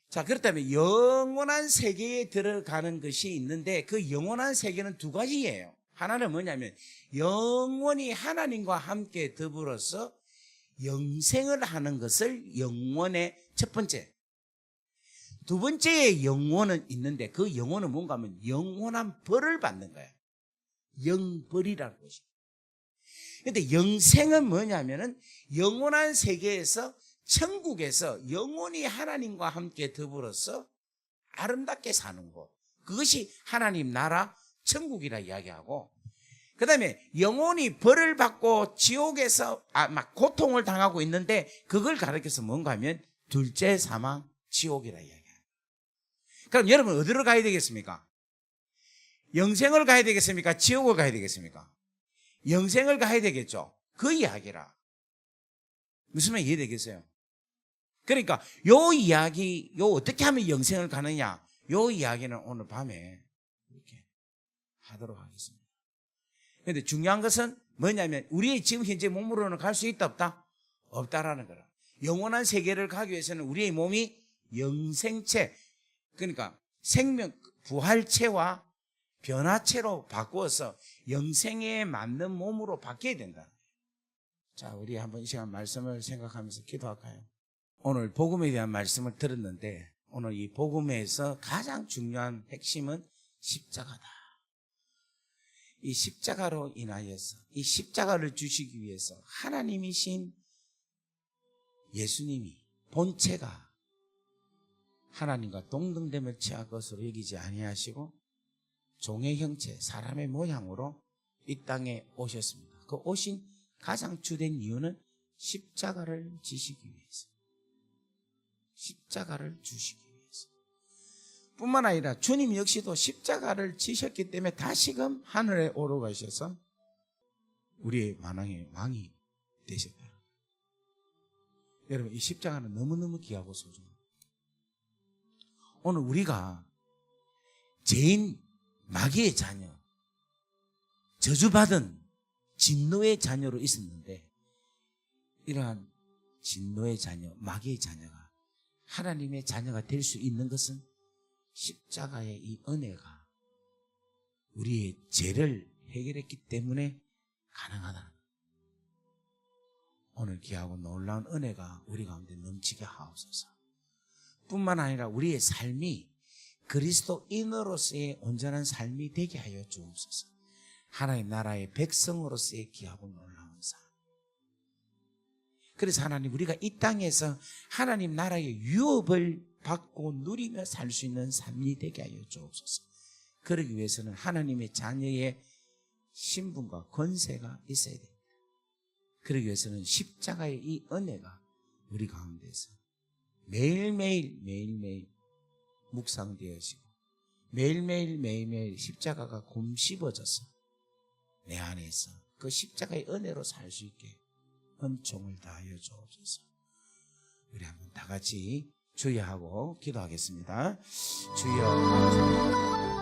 자, 그렇다면 영원한 세계에 들어가는 것이 있는데 그 영원한 세계는 두 가지예요. 하나는 뭐냐면 영원히 하나님과 함께 더불어서 영생을 하는 것을 영원의 첫 번째. 두 번째의 영원은 있는데 그 영원은 뭔가 하면 영원한 벌을 받는 거예요. 영벌이라는 것이. 근데 영생은 뭐냐면은 영원한 세계에서 천국에서 영원히 하나님과 함께 더불어서 아름답게 사는 것. 그것이 하나님 나라 천국이라 이야기하고, 그 다음에 영원히 벌을 받고 지옥에서 막 고통을 당하고 있는데 그걸 가르쳐서 뭔가 하면 둘째 사망 지옥이라 이야기해요. 그럼 여러분 어디로 가야 되겠습니까? 영생을 가야 되겠습니까? 지옥을 가야 되겠습니까? 영생을 가야 되겠죠. 그 이야기라. 무슨 말 이해되겠어요? 그러니까 요 이야기, 요 어떻게 하면 영생을 가느냐, 요 이야기는 오늘 밤에 이렇게 하도록 하겠습니다. 그런데 중요한 것은 뭐냐면 우리의 지금 현재 몸으로는 갈 수 있다 없다? 없다라는 거라. 영원한 세계를 가기 위해서는 우리의 몸이 영생체, 그러니까 생명 부활체와 변화체로 바꾸어서 영생에 맞는 몸으로 바뀌어야 된다. 자, 우리 한번 이 시간 말씀을 생각하면서 기도할까요? 오늘 복음에 대한 말씀을 들었는데 오늘 이 복음에서 가장 중요한 핵심은 십자가다. 이 십자가로 인하여서 이 십자가를 주시기 위해서 하나님이신 예수님이 본체가 하나님과 동등됨을 취할 것으로 여기지 아니하시고 종의 형체, 사람의 모양으로 이 땅에 오셨습니다. 그 오신 가장 주된 이유는 십자가를 지시기 위해서, 십자가를 주시기 위해서. 뿐만 아니라 주님 역시도 십자가를 지셨기 때문에 다시금 하늘에 오르가셔서 우리의 만왕의 왕이 되셨다. 여러분, 이 십자가는 너무너무 귀하고 소중합니다. 오늘 우리가 죄인 마귀의 자녀, 저주받은 진노의 자녀로 있었는데 이러한 진노의 자녀, 마귀의 자녀가 하나님의 자녀가 될 수 있는 것은 십자가의 이 은혜가 우리의 죄를 해결했기 때문에 가능하다. 오늘 귀하고 놀라운 은혜가 우리 가운데 넘치게 하옵소서. 뿐만 아니라 우리의 삶이 그리스도인으로서의 온전한 삶이 되게 하여 주옵소서. 하나님 나라의 백성으로서의 귀하고 놀라운 삶. 그래서 하나님, 우리가 이 땅에서 하나님 나라의 유업을 받고 누리며 살 수 있는 삶이 되게 하여 주옵소서. 그러기 위해서는 하나님의 자녀의 신분과 권세가 있어야 됩니다. 그러기 위해서는 십자가의 이 은혜가 우리 가운데서 매일매일 묵상되어지고 매일매일 십자가가 곰씹어져서 내 안에서 그 십자가의 은혜로 살 수 있게 은총을 다하여 주옵소서. 우리 한번 다 같이 주여하고 기도하겠습니다. 주여.